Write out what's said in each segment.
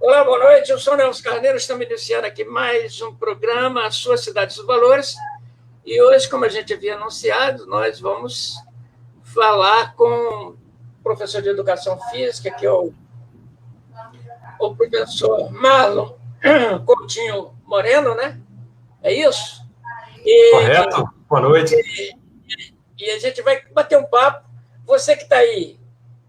Olá, boa noite. Eu sou o Nelson Carneiro. Estamos iniciando aqui mais um programa, A Sua Cidade e os Valores. E hoje, como a gente havia anunciado, nós vamos falar com o professor de Educação Física, que é o professor Marlon Coutinho Moreno, né? É isso? Correto. Boa noite. E a gente vai bater um papo. Você que está aí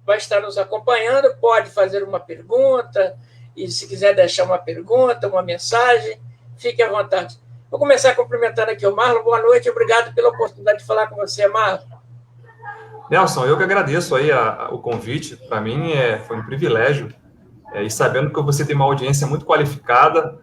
vai estar nos acompanhando, pode fazer uma pergunta, e se quiser deixar uma pergunta, uma mensagem, fique à vontade. Vou começar cumprimentando aqui o Marlon. Boa noite, obrigado pela oportunidade de falar com você, Marlon. Nelson, eu que agradeço aí o convite. Para mim foi um privilégio. E sabendo que você tem uma audiência muito qualificada,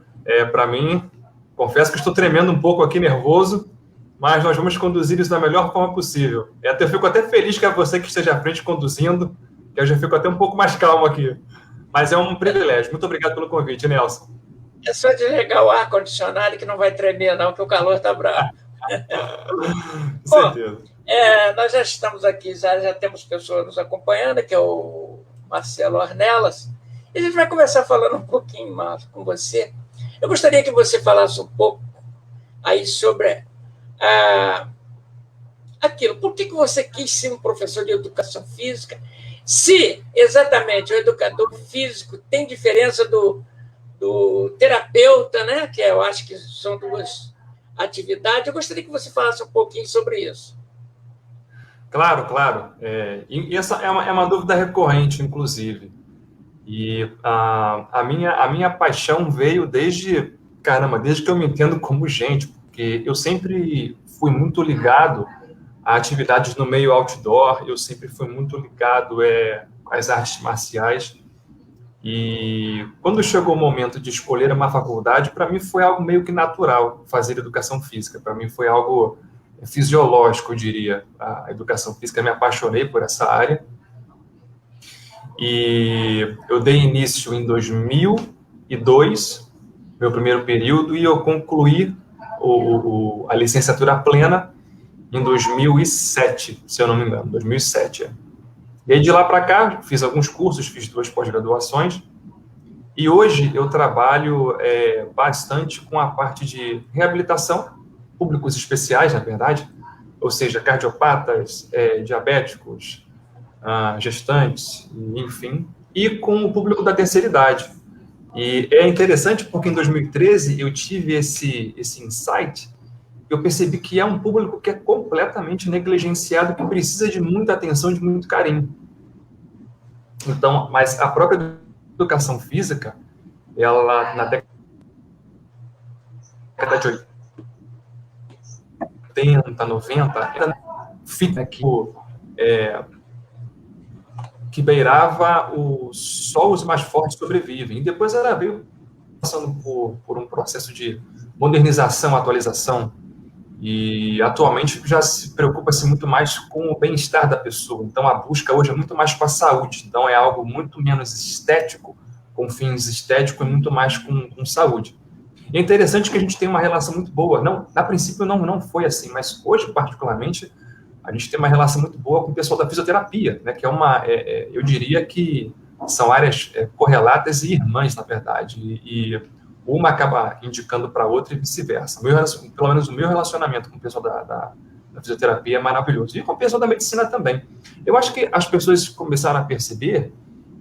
para mim, confesso que estou tremendo um pouco aqui, nervoso, mas nós vamos conduzir isso da melhor forma possível. Eu fico até feliz que é você que esteja à frente conduzindo, que eu já fico até um pouco mais calmo aqui. Mas é um privilégio. Muito obrigado pelo convite, Nelson. É só desligar o ar-condicionado que não vai tremer, não, que o calor está bravo. Com certeza. Nós já estamos aqui, já temos pessoas nos acompanhando, que é o Marcelo Ornelas, e a gente vai começar falando um pouquinho mais com você. Eu gostaria que você falasse um pouco aí sobre aquilo. Por que você quis ser um professor de educação física? Se exatamente o educador físico tem diferença do terapeuta, né? Que eu acho que são duas atividades. Eu gostaria que você falasse um pouquinho sobre isso. Claro. E essa é uma dúvida recorrente, inclusive. E a minha paixão veio desde que eu me entendo como gente, porque eu sempre fui muito ligado a atividades no meio outdoor, eu sempre fui muito ligado às artes marciais. E quando chegou o momento de escolher uma faculdade, para mim foi algo meio que natural fazer educação física. Para mim foi algo fisiológico, eu diria. A educação física, me apaixonei por essa área. E eu dei início em 2002, meu primeiro período, e eu concluí a licenciatura plena em 2007, se eu não me engano, 2007. E aí, de lá para cá, fiz alguns cursos, fiz 2 pós-graduações, e hoje eu trabalho bastante com a parte de reabilitação, públicos especiais, na verdade, ou seja, cardiopatas, diabéticos, gestantes, enfim, e com o público da terceira idade. E é interessante porque em 2013 eu tive esse insight, eu percebi que é um público que é completamente negligenciado, que precisa de muita atenção, de muito carinho. Então, mas a própria educação física, ela, na década de 80, 90, era que beirava só os mais fortes sobrevivem. E depois ela veio passando por um processo de modernização, atualização, e atualmente já se preocupa-se muito mais com o bem-estar da pessoa. Então a busca hoje é muito mais com a saúde. Então é algo muito menos estético, com fins estéticos, e muito mais com saúde. E é interessante que a gente tem uma relação muito boa. Não, a princípio não foi assim, mas hoje, particularmente, a gente tem uma relação muito boa com o pessoal da fisioterapia, né, que eu diria que são áreas correlatas e irmãs, na verdade, e uma acaba indicando para a outra e vice-versa. Pelo menos o meu relacionamento com o pessoal da fisioterapia é maravilhoso, e com o pessoal da medicina também. Eu acho que as pessoas começaram a perceber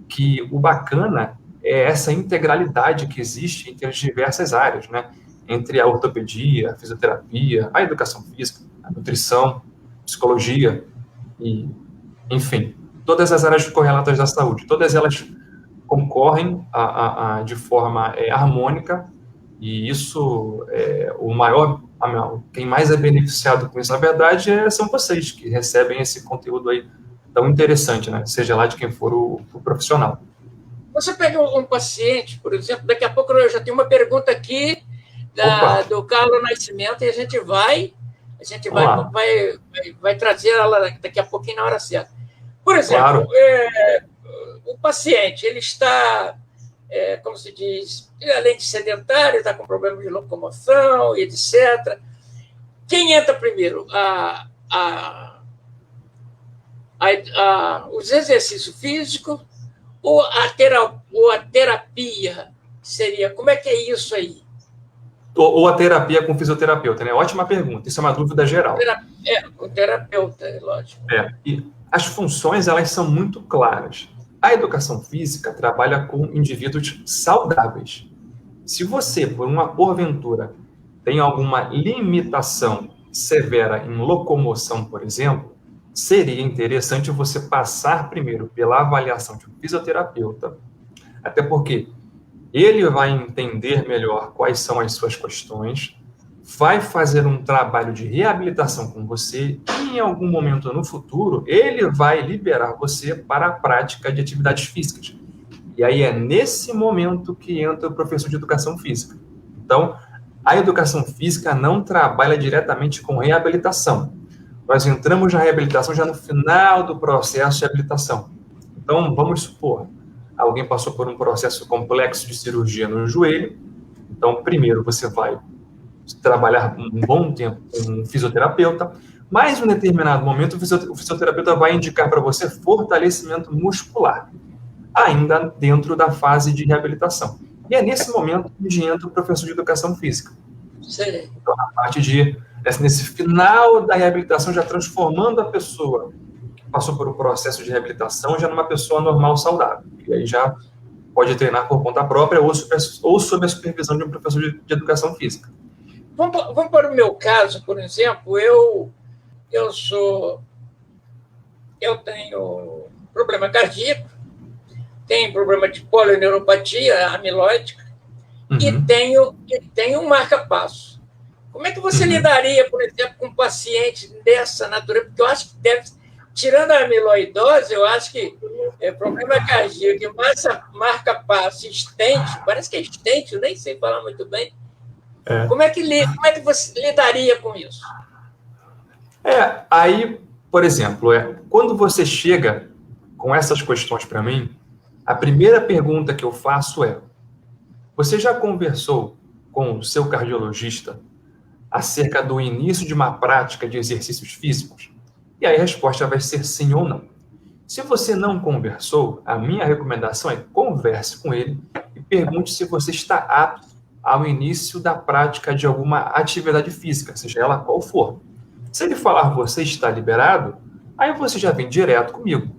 que o bacana é essa integralidade que existe entre as diversas áreas, né, entre a ortopedia, a fisioterapia, a educação física, a nutrição, psicologia, e, enfim, todas as áreas correlatas da saúde, todas elas concorrem de forma harmônica, e isso, quem mais é beneficiado com isso, na verdade, são vocês, que recebem esse conteúdo aí tão interessante, né? Seja lá de quem for o profissional. Você pega um paciente, por exemplo, daqui a pouco eu já tenho uma pergunta aqui do Carlos Nascimento, e a gente vai trazer ela daqui a pouquinho na hora certa. Por exemplo, o paciente, ele está, como se diz, além de sedentário, está com problemas de locomoção, etc. Quem entra primeiro? Os exercícios físicos ou a terapia seria... Como é que é isso aí? Ou a terapia com fisioterapeuta, né? Ótima pergunta. Isso é uma dúvida geral. Com terapeuta, lógico. E as funções, elas são muito claras. A educação física trabalha com indivíduos saudáveis. Se você, por uma porventura, tem alguma limitação severa em locomoção, por exemplo, seria interessante você passar primeiro pela avaliação de um fisioterapeuta, até porque ele vai entender melhor quais são as suas questões, vai fazer um trabalho de reabilitação com você e, em algum momento no futuro, ele vai liberar você para a prática de atividades físicas. E aí é nesse momento que entra o professor de educação física. Então, a educação física não trabalha diretamente com reabilitação. Nós entramos na reabilitação já no final do processo de reabilitação. Então, vamos supor, alguém passou por um processo complexo de cirurgia no joelho. Então, primeiro você vai trabalhar um bom tempo com um fisioterapeuta, mas em um determinado momento o fisioterapeuta vai indicar para você fortalecimento muscular, ainda dentro da fase de reabilitação. E é nesse momento que entra o professor de educação física. Sim. Então, a parte de, nesse final da reabilitação, já transformando a pessoa que passou por um processo de reabilitação já numa pessoa normal, saudável. E aí já pode treinar por conta própria ou sob a supervisão de um professor de educação física. Vamos para o meu caso, por exemplo. Eu tenho problema cardíaco, tenho problema de polioneuropatia amiloide, e tenho um marca-passo. Como é que você lidaria, por exemplo, com um paciente dessa natureza? Porque eu acho que tirando a amiloidose, eu acho que problema cardíaco, marca-passo, estente, parece que é estente, eu nem sei falar muito bem. Como é que você lidaria com isso? Aí, por exemplo, quando você chega com essas questões para mim, a primeira pergunta que eu faço é: você já conversou com o seu cardiologista acerca do início de uma prática de exercícios físicos? E aí a resposta vai ser sim ou não. Se você não conversou, a minha recomendação é converse com ele e pergunte se você está apto ao início da prática de alguma atividade física, seja ela qual for. Se ele falar você está liberado, aí você já vem direto comigo.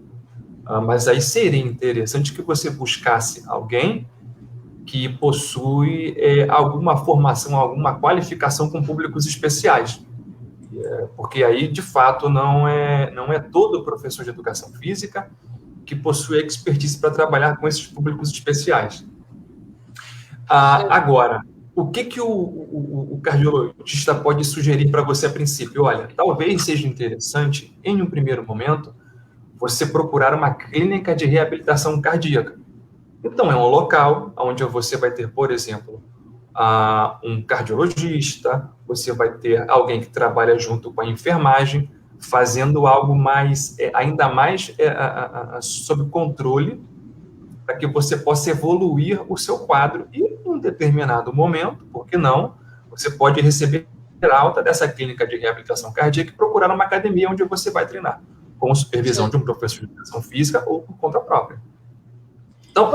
Mas aí seria interessante que você buscasse alguém que possui alguma formação, alguma qualificação com públicos especiais. Porque aí, de fato, não é todo professor de educação física que possui expertise para trabalhar com esses públicos especiais. Agora, o que o cardiologista pode sugerir para você a princípio? Olha, talvez seja interessante, em um primeiro momento, você procurar uma clínica de reabilitação cardíaca. Então, é um local onde você vai ter, por exemplo, um cardiologista, você vai ter alguém que trabalha junto com a enfermagem, fazendo algo mais, ainda mais sob controle, para que você possa evoluir o seu quadro e, em um determinado momento, por que não, você pode receber alta dessa clínica de reabilitação cardíaca e procurar uma academia onde você vai treinar, com supervisão de um professor de educação física ou por conta própria. Então,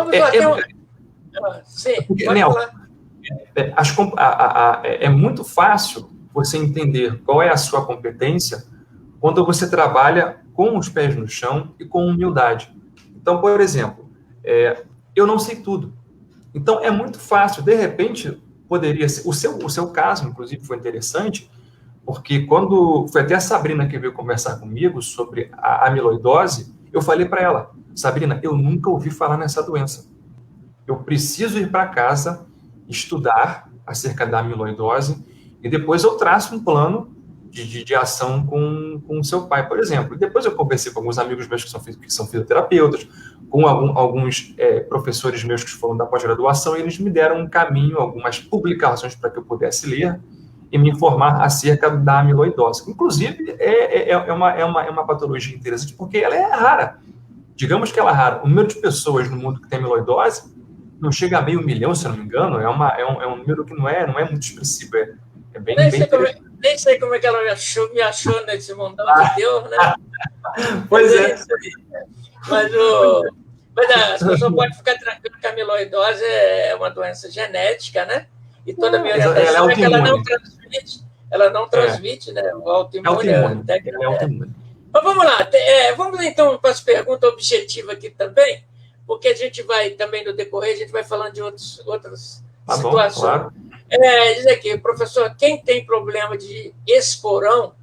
é muito fácil você entender qual é a sua competência quando você trabalha com os pés no chão e com humildade. Então, por exemplo, eu não sei tudo. Então, é muito fácil. De repente, poderia ser... O seu caso, inclusive, foi interessante, porque quando... Foi até a Sabrina que veio conversar comigo sobre a amiloidose, eu falei para ela: Sabrina, eu nunca ouvi falar nessa doença. Eu preciso ir para casa, estudar acerca da amiloidose, e depois eu traço um plano de ação com o seu pai, por exemplo. E depois eu conversei com alguns amigos meus que são fisioterapeutas, com alguns professores meus que foram da pós-graduação, e eles me deram um caminho, algumas publicações para que eu pudesse ler e me informar acerca da amiloidose. Inclusive, é uma patologia interessante, porque ela é rara. Digamos que ela é rara. O número de pessoas no mundo que tem amiloidose não chega a 500 mil, se eu não me engano. É um número que não é muito expressivo. É bem nem sei como é que ela me achou nesse mundão de Deus, né? Pois é. Mas Mas as pessoas podem ficar tranquilas que a amiloidose é uma doença genética, né? E toda a minha orientação é que ela não transmite, né? O autoimune é autoimune. Mas vamos lá, vamos então para as perguntas objetivas aqui também, porque a gente vai também no decorrer, a gente vai falando de outras situações. Bom, claro. Diz aqui, professor, quem tem problema de esporão,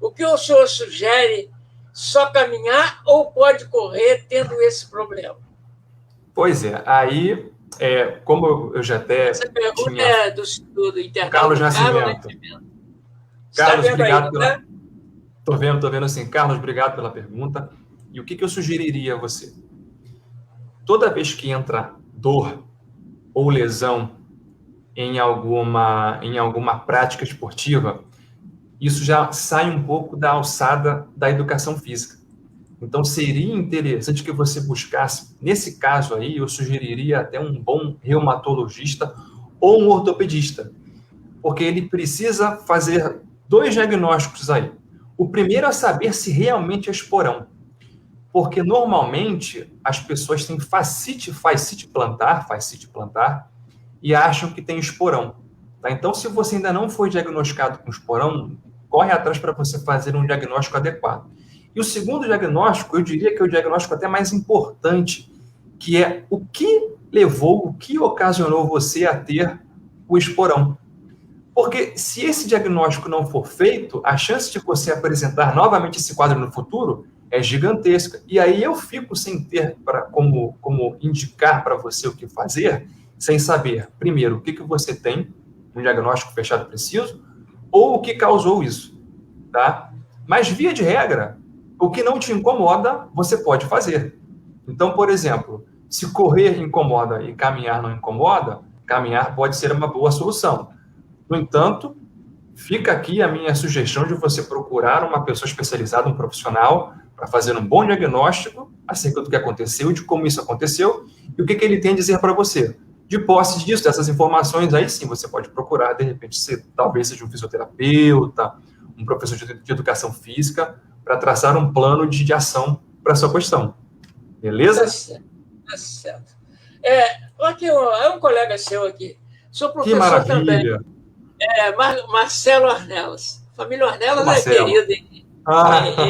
o que o senhor sugere? Só caminhar ou pode correr tendo esse problema? Pois é, aí, como eu já até Essa pergunta é do internauta Carlos Nascimento. Carlos, obrigado pela... Tá? Estou vendo assim. Carlos, obrigado pela pergunta. E o que eu sugeriria a você? Toda vez que entra dor ou lesão em alguma prática esportiva, isso já sai um pouco da alçada da educação física. Então, seria interessante que você buscasse, nesse caso aí, eu sugeriria até um bom reumatologista ou um ortopedista, porque ele precisa fazer 2 diagnósticos aí. O primeiro é saber se realmente é esporão, porque normalmente as pessoas têm fascite plantar, e acham que tem esporão. Tá? Então, se você ainda não foi diagnosticado com esporão, corre atrás para você fazer um diagnóstico adequado. E o segundo diagnóstico, eu diria que é o diagnóstico até mais importante, que é o que levou, o que ocasionou você a ter o esporão. Porque se esse diagnóstico não for feito, a chance de você apresentar novamente esse quadro no futuro é gigantesca. E aí eu fico sem ter como indicar para você o que fazer, sem saber, primeiro, o que você tem, um diagnóstico fechado preciso, ou o que causou isso. Tá? Mas, via de regra, o que não te incomoda, você pode fazer. Então, por exemplo, se correr incomoda e caminhar não incomoda, caminhar pode ser uma boa solução. No entanto, fica aqui a minha sugestão de você procurar uma pessoa especializada, um profissional, para fazer um bom diagnóstico acerca do que aconteceu, de como isso aconteceu e o que ele tem a dizer para você. De posse disso, dessas informações, aí sim você pode procurar, de repente, talvez seja um fisioterapeuta, um professor de educação física, para traçar um plano de ação para a sua questão. Beleza? Tá certo. Aqui, é um colega seu aqui. Sou professor que maravilha. Também. Marcelo Ornelas. Família Ornelas é querida em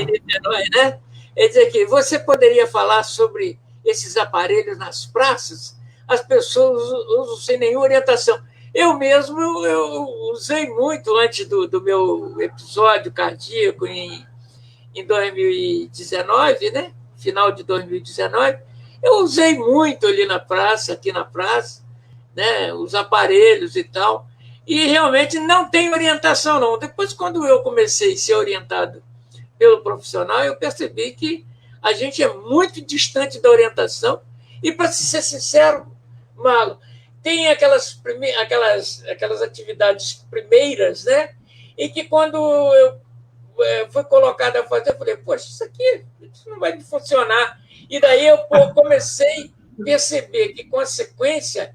Niterói, né? Ele diz aqui, você poderia falar sobre esses aparelhos nas praças? As pessoas usam sem nenhuma orientação. Eu mesmo eu usei muito antes do meu episódio cardíaco em 2019, né? Final de 2019. Eu usei muito ali na praça, aqui na praça, né? Os aparelhos e tal. E realmente não tem orientação, não. Depois, quando eu comecei a ser orientado pelo profissional, eu percebi que a gente é muito distante da orientação. E, para ser sincero, Marlon, tem aquelas atividades primeiras, né? E que quando eu fui colocado a fazer, eu falei, poxa, isso não vai funcionar. E daí eu comecei a perceber que, consequência,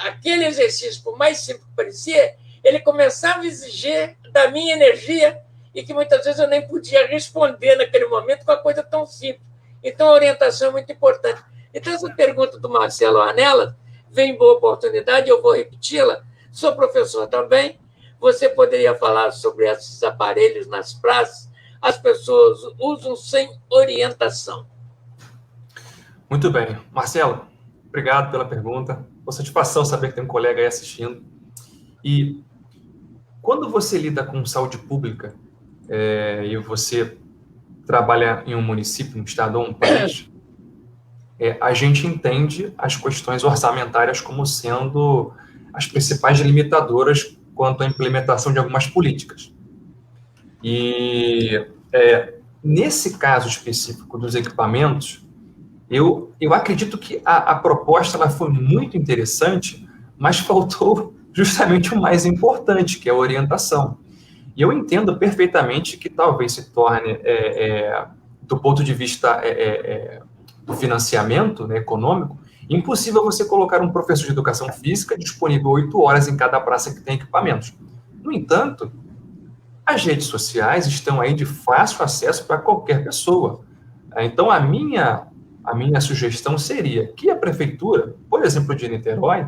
aquele exercício, por mais simples que parecia, ele começava a exigir da minha energia e que muitas vezes eu nem podia responder naquele momento com a coisa tão simples. Então, a orientação é muito importante. Então, essa pergunta do Marcelo Ornelas vem em boa oportunidade, eu vou repeti-la. Sou professor também. Você poderia falar sobre esses aparelhos nas praças? As pessoas usam sem orientação. Muito bem. Marcelo, obrigado pela pergunta. Com satisfação saber que tem um colega aí assistindo. E quando você lida com saúde pública e você trabalha em um município, um estado ou um país, a gente entende as questões orçamentárias como sendo as principais limitadoras quanto à implementação de algumas políticas. E nesse caso específico dos equipamentos, eu acredito que a proposta ela foi muito interessante, mas faltou justamente o mais importante, que é a orientação. E eu entendo perfeitamente que talvez se torne, do ponto de vista do financiamento, né, econômico, impossível você colocar um professor de educação física disponível 8 horas em cada praça que tem equipamentos. No entanto, as redes sociais estão aí de fácil acesso para qualquer pessoa. Então, a minha sugestão seria que a prefeitura, por exemplo, de Niterói,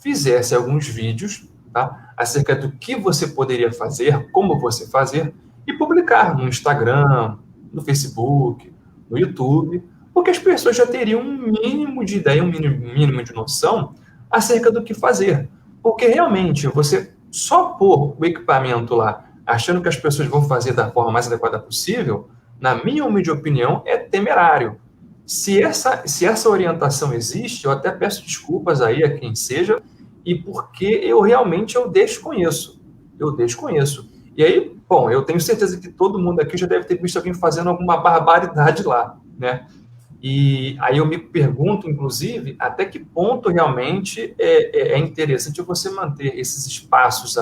fizesse alguns vídeos, tá, acerca do que você poderia fazer, como você fazer, e publicar no Instagram, no Facebook, no YouTube, porque as pessoas já teriam um mínimo de ideia, um mínimo de noção acerca do que fazer. Porque realmente, você só pôr o equipamento lá, achando que as pessoas vão fazer da forma mais adequada possível, na minha humilde opinião, é temerário. Se essa orientação existe, eu até peço desculpas aí a quem seja, e porque eu realmente desconheço. Eu desconheço. E aí, bom, eu tenho certeza que todo mundo aqui já deve ter visto alguém fazendo alguma barbaridade lá, né? E aí eu me pergunto, inclusive, até que ponto realmente é interessante você manter esses espaços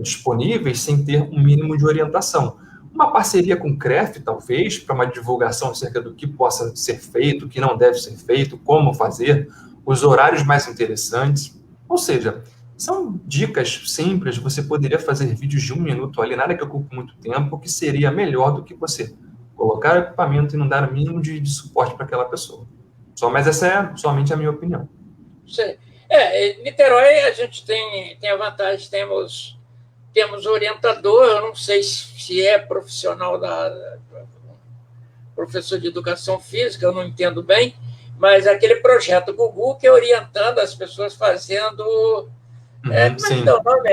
disponíveis sem ter um mínimo de orientação. Uma parceria com o CREF, talvez, para uma divulgação acerca do que possa ser feito, o que não deve ser feito, como fazer, os horários mais interessantes. Ou seja, são dicas simples, você poderia fazer vídeos de 1 minuto ali, nada que ocupe muito tempo, que seria melhor do que você colocar o equipamento e não dar o mínimo de suporte para aquela pessoa. Mas essa é somente a minha opinião. Sim. Niterói, a gente tem a vantagem, temos orientador, eu não sei se é profissional professor de educação física, eu não entendo bem, mas aquele projeto Gugu que é orientando as pessoas fazendo... sim. Então, o nome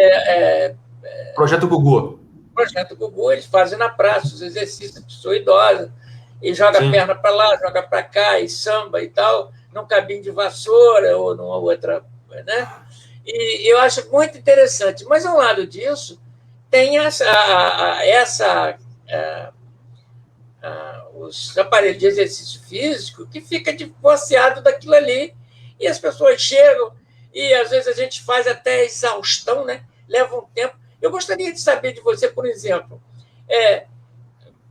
Projeto Gugu. Projeto Gugu, eles fazem na praça os exercícios de pessoa idosa, e joga a perna para lá, joga para cá, e samba e tal, num cabinho de vassoura ou numa outra, né? E eu acho muito interessante. Mas, ao lado disso, tem os aparelhos de exercício físico que fica divorciado daquilo ali, e as pessoas chegam, e às vezes a gente faz até exaustão, né? Leva um tempo. Eu gostaria de saber de você, por exemplo,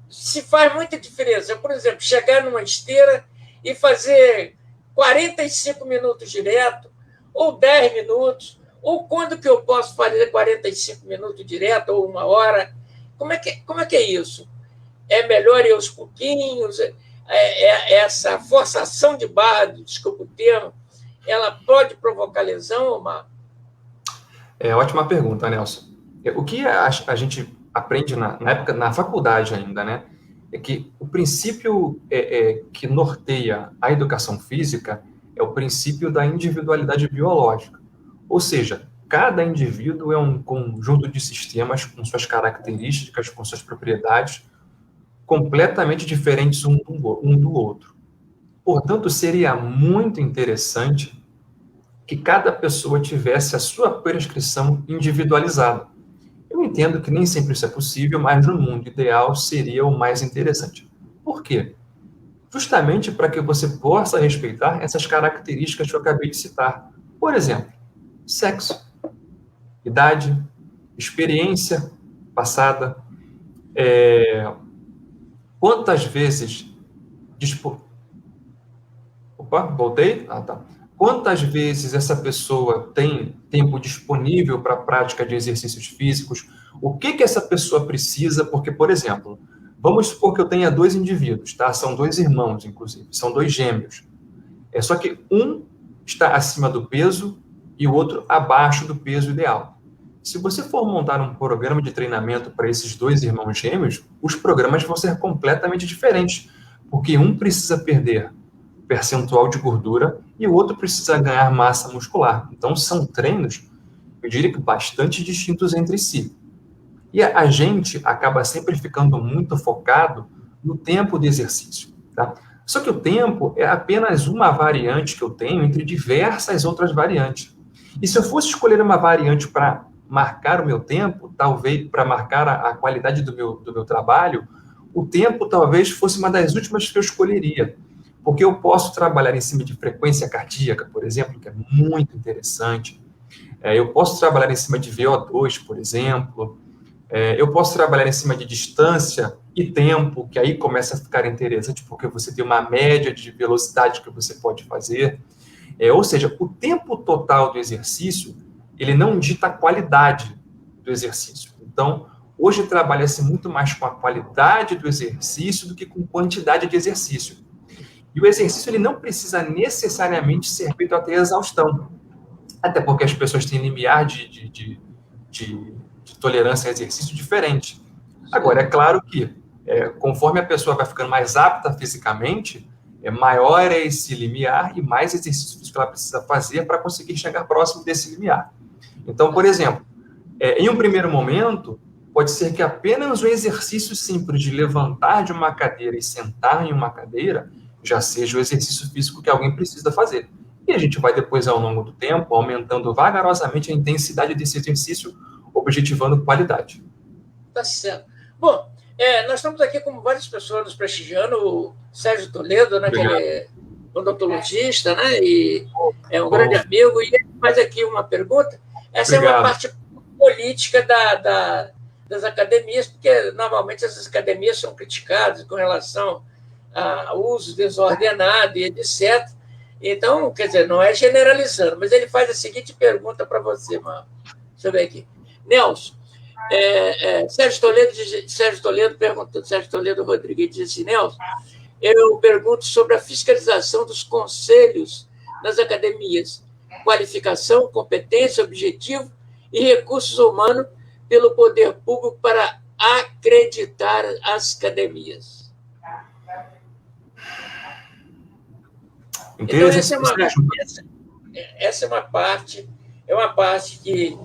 se faz muita diferença, por exemplo, chegar numa esteira e fazer 45 minutos direto, ou 10 minutos, ou quando que eu posso fazer 45 minutos direto, ou 1 hora? Como é que é isso? É melhor ir aos pouquinhos? Essa forçação de barra, desculpa o termo, ela pode provocar lesão, Marco? Ótima pergunta, Nelson. O que a gente aprende na faculdade ainda, né? É que o princípio que norteia a educação física é o princípio da individualidade biológica. Ou seja, cada indivíduo é um conjunto de sistemas com suas características, com suas propriedades, completamente diferentes um do outro. Portanto, seria muito interessante que cada pessoa tivesse a sua prescrição individualizada. Eu entendo que nem sempre isso é possível, mas no mundo ideal seria o mais interessante. Por quê? Justamente para que você possa respeitar essas características que eu acabei de citar. Por exemplo, sexo, idade, experiência passada, quantas vezes... Opa, voltei? Ah, tá. Quantas vezes essa pessoa tem tempo disponível para a prática de exercícios físicos? O que essa pessoa precisa? Porque, por exemplo, vamos supor que eu tenha 2 indivíduos, tá? São 2 irmãos, inclusive, são 2 gêmeos. Só que um está acima do peso e o outro abaixo do peso ideal. Se você for montar um programa de treinamento para esses 2 irmãos gêmeos, os programas vão ser completamente diferentes, porque um precisa perder percentual de gordura e o outro precisa ganhar massa muscular. Então, são treinos, eu diria que bastante distintos entre si. E a gente acaba sempre ficando muito focado no tempo de exercício, tá? Só que o tempo é apenas uma variante que eu tenho entre diversas outras variantes. E se eu fosse escolher uma variante para marcar o meu tempo, talvez para marcar a qualidade do meu trabalho, o tempo talvez fosse uma das últimas que eu escolheria. Porque eu posso trabalhar em cima de frequência cardíaca, por exemplo, que é muito interessante. Eu posso trabalhar em cima de VO2, por exemplo. Eu posso trabalhar em cima de distância e tempo, que aí começa a ficar interessante, porque você tem uma média de velocidade que você pode fazer. Ou seja, o tempo total do exercício, ele não dita a qualidade do exercício. Então, Hoje trabalha-se muito mais com a qualidade do exercício do que com quantidade de exercício. E o exercício ele não precisa necessariamente ser feito até exaustão. Até porque as pessoas têm limiar de tolerância a exercício diferente. Agora, é claro que, conforme a pessoa vai ficando mais apta fisicamente, maior é esse limiar e mais exercício físico ela precisa fazer para conseguir chegar próximo desse limiar. Então, por exemplo, em um primeiro momento, pode ser que apenas o exercício simples de levantar de uma cadeira e sentar em uma cadeira já seja o exercício físico que alguém precisa fazer. E a gente vai depois, ao longo do tempo, aumentando vagarosamente a intensidade desse exercício, objetivando qualidade. Tá certo. Bom, nós estamos aqui com várias pessoas nos prestigiando, o Sérgio Toledo, né, que ele é odontologista, né, e é um grande amigo, e ele faz aqui uma pergunta. Essa Obrigado. É uma parte política das academias, porque normalmente essas academias são criticadas com relação ao uso desordenado e etc. Então, quer dizer, não é generalizando, mas ele faz a seguinte pergunta para você, mano. Deixa eu ver aqui. Nelson, Sérgio Toledo perguntou, Sérgio Toledo Rodrigues diz assim, Nelson, eu pergunto sobre a fiscalização dos conselhos nas academias, qualificação, competência, objetivo e recursos humanos pelo poder público para acreditar as academias. Então, essa é uma parte que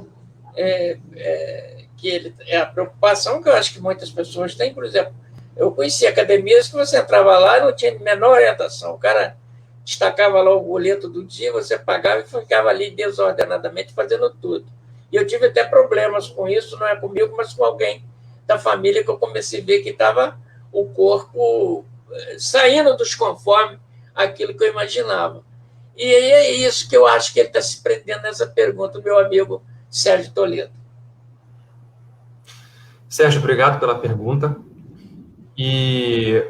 é a preocupação que eu acho que muitas pessoas têm. Por exemplo, eu conheci academias que você entrava lá e não tinha a menor orientação. O cara destacava lá o boleto do dia, você pagava e ficava ali desordenadamente fazendo tudo. E eu tive até problemas com isso, não é comigo, mas com alguém da família, que eu comecei a ver que estava o corpo saindo dos conformes aquilo que eu imaginava. E é isso que eu acho que ele está se prendendo nessa pergunta, meu amigo Sérgio Toledo. Sérgio, obrigado pela pergunta. E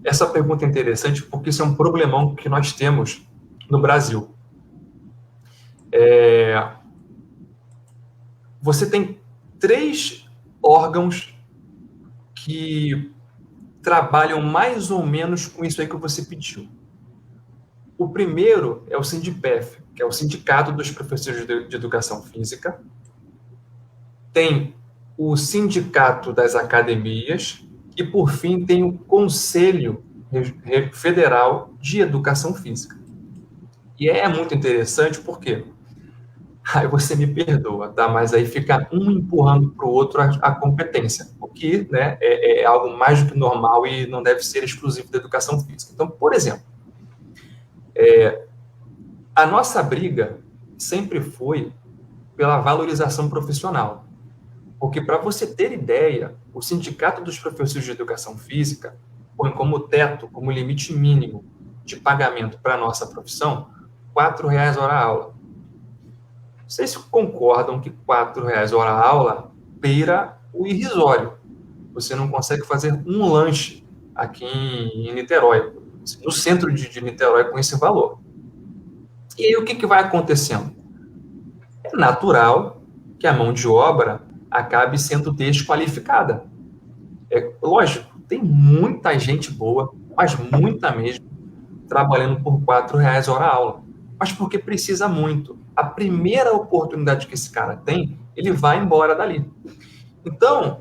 essa pergunta é interessante porque isso é um problemão que nós temos no Brasil. Você tem 3 órgãos que trabalham mais ou menos com isso aí que você pediu. O primeiro é o Sindipef, que é o Sindicato dos Professores de Educação Física. Tem o Sindicato das Academias e, por fim, tem o Conselho Federal de Educação Física. E é muito interessante porque, aí você me perdoa, tá? Mas aí fica um empurrando para o outro a competência, o que, né, é algo mais do que normal e não deve ser exclusivo da educação física. Então, por exemplo, a nossa briga sempre foi pela valorização profissional. Porque, para você ter ideia, o Sindicato dos Professores de Educação Física põe como teto, como limite mínimo de pagamento para a nossa profissão, R$4 hora aula. Vocês concordam que R$4 hora aula beira o irrisório? Você não consegue fazer um lanche aqui em Niterói, no centro de Niterói, com esse valor. E aí o que vai acontecendo? É natural que a mão de obra acabe sendo desqualificada. Lógico, tem muita gente boa, mas muita mesmo, trabalhando por R$4 hora aula. Mas porque precisa muito. A primeira oportunidade que esse cara tem, ele vai embora dali. Então,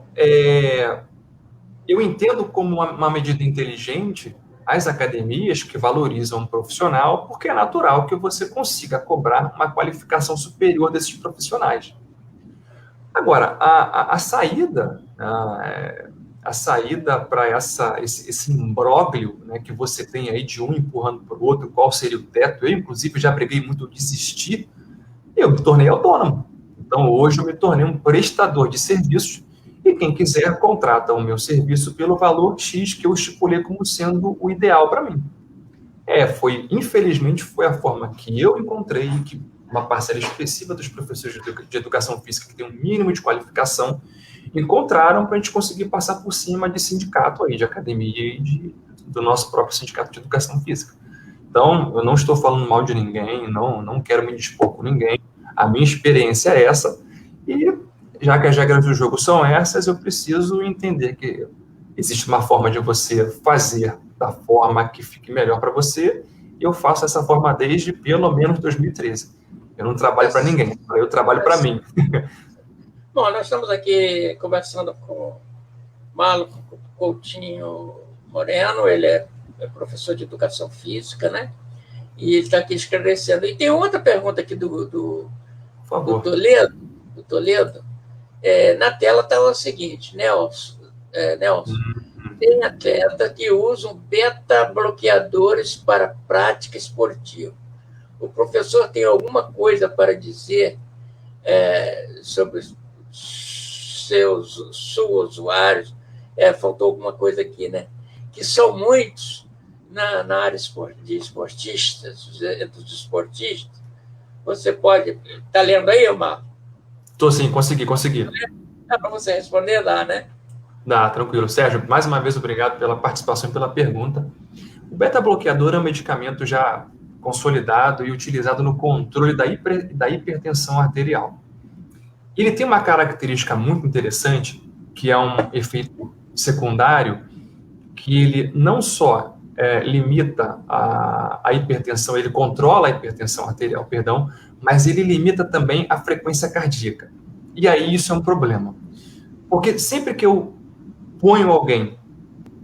eu entendo como uma medida inteligente as academias que valorizam um profissional, porque é natural que você consiga cobrar uma qualificação superior desses profissionais. Agora, a saída para esse imbróglio, né, que você tem aí de um empurrando para o outro, qual seria o teto? Eu, inclusive, já preguei muito desistir, eu me tornei autônomo. Então, hoje eu me tornei um prestador de serviços e quem quiser contrata o meu serviço pelo valor X que eu estipulei como sendo o ideal para mim. Infelizmente, foi a forma que eu encontrei que uma parcela expressiva dos professores de educação física que tem um mínimo de qualificação encontraram para a gente conseguir passar por cima de sindicato aí, de academia e do nosso próprio sindicato de educação física. Então, eu não estou falando mal de ninguém, não quero me dispor com ninguém, a minha experiência é essa, e já que as regras do jogo são essas, eu preciso entender que existe uma forma de você fazer da forma que fique melhor para você, e eu faço essa forma desde pelo menos 2013. Eu não trabalho para ninguém, eu trabalho para mim. Bom, nós estamos aqui conversando com Marlon Coutinho Moreno, ele é professor de educação física, né? E ele está aqui esclarecendo. E tem outra pergunta aqui do Toledo. Na tela está o seguinte, Nelson, tem atleta que usam beta-bloqueadores para prática esportiva. O professor tem alguma coisa para dizer sobre seus usuários? Faltou alguma coisa aqui, né? Que são muitos na área de esportistas, entre os esportistas. Você pode... Está lendo aí, Omar? Estou sim, consegui. Dá para você responder lá, né? Dá, tranquilo. Sérgio, mais uma vez, obrigado pela participação e pela pergunta. O beta-bloqueador é um medicamento já consolidado e utilizado no controle da hipertensão arterial. Ele tem uma característica muito interessante, que é um efeito secundário, que ele não só limita a hipertensão, ele controla a hipertensão arterial, perdão, mas ele limita também a frequência cardíaca. E aí isso é um problema. Porque sempre que eu ponho alguém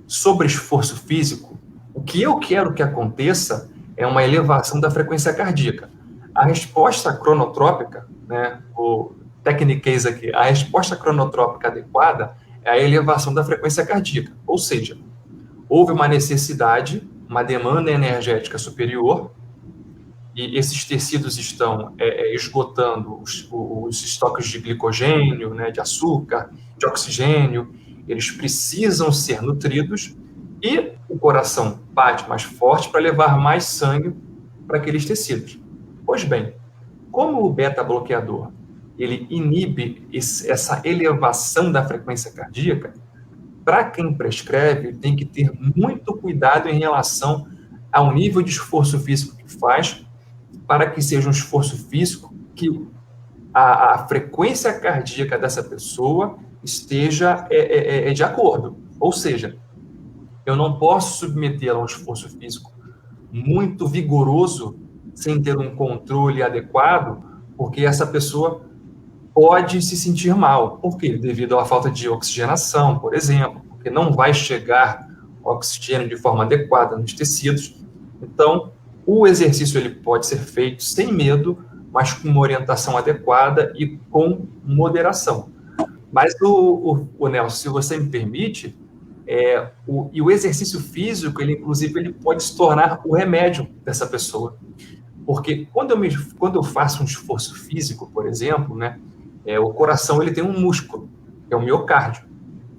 sobre esforço físico, o que eu quero que aconteça é uma elevação da frequência cardíaca. A resposta cronotrópica, né, o tecniquez aqui, a resposta cronotrópica adequada é a elevação da frequência cardíaca. Ou seja, houve uma necessidade, uma demanda energética superior, e esses tecidos estão esgotando os estoques de glicogênio, né, de açúcar, de oxigênio, eles precisam ser nutridos e o coração bate mais forte para levar mais sangue para aqueles tecidos. Pois bem, como o beta-bloqueador ele inibe essa elevação da frequência cardíaca, para quem prescreve, tem que ter muito cuidado em relação ao nível de esforço físico que faz, para que seja um esforço físico que a frequência cardíaca dessa pessoa esteja de acordo. Ou seja, eu não posso submetê-la a um esforço físico muito vigoroso, sem ter um controle adequado, porque essa pessoa pode se sentir mal. Por quê? Devido à falta de oxigenação, por exemplo, porque não vai chegar oxigênio de forma adequada nos tecidos. Então, o exercício ele pode ser feito sem medo, mas com uma orientação adequada e com moderação. Mas, o Nelson, se você me permite, o exercício físico, ele, inclusive, ele pode se tornar o remédio dessa pessoa. Porque quando eu faço um esforço físico, por exemplo, né, o coração ele tem um músculo, que é o miocárdio.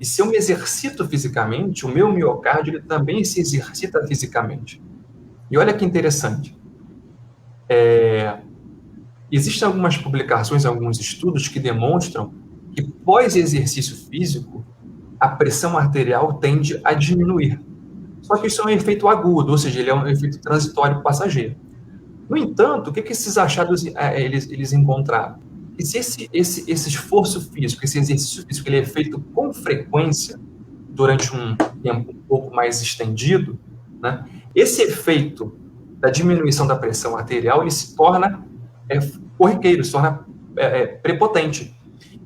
E se eu me exercito fisicamente, o meu miocárdio ele também se exercita fisicamente. E olha que interessante. Existem algumas publicações, alguns estudos que demonstram que pós-exercício físico, a pressão arterial tende a diminuir. Só que isso é um efeito agudo, ou seja, ele é um efeito transitório passageiro. No entanto, o que esses achados eles encontraram? Que se esse esforço físico, esse exercício físico, ele é feito com frequência, durante um tempo um pouco mais estendido, né, esse efeito da diminuição da pressão arterial, ele se torna corriqueiro, se torna prepotente.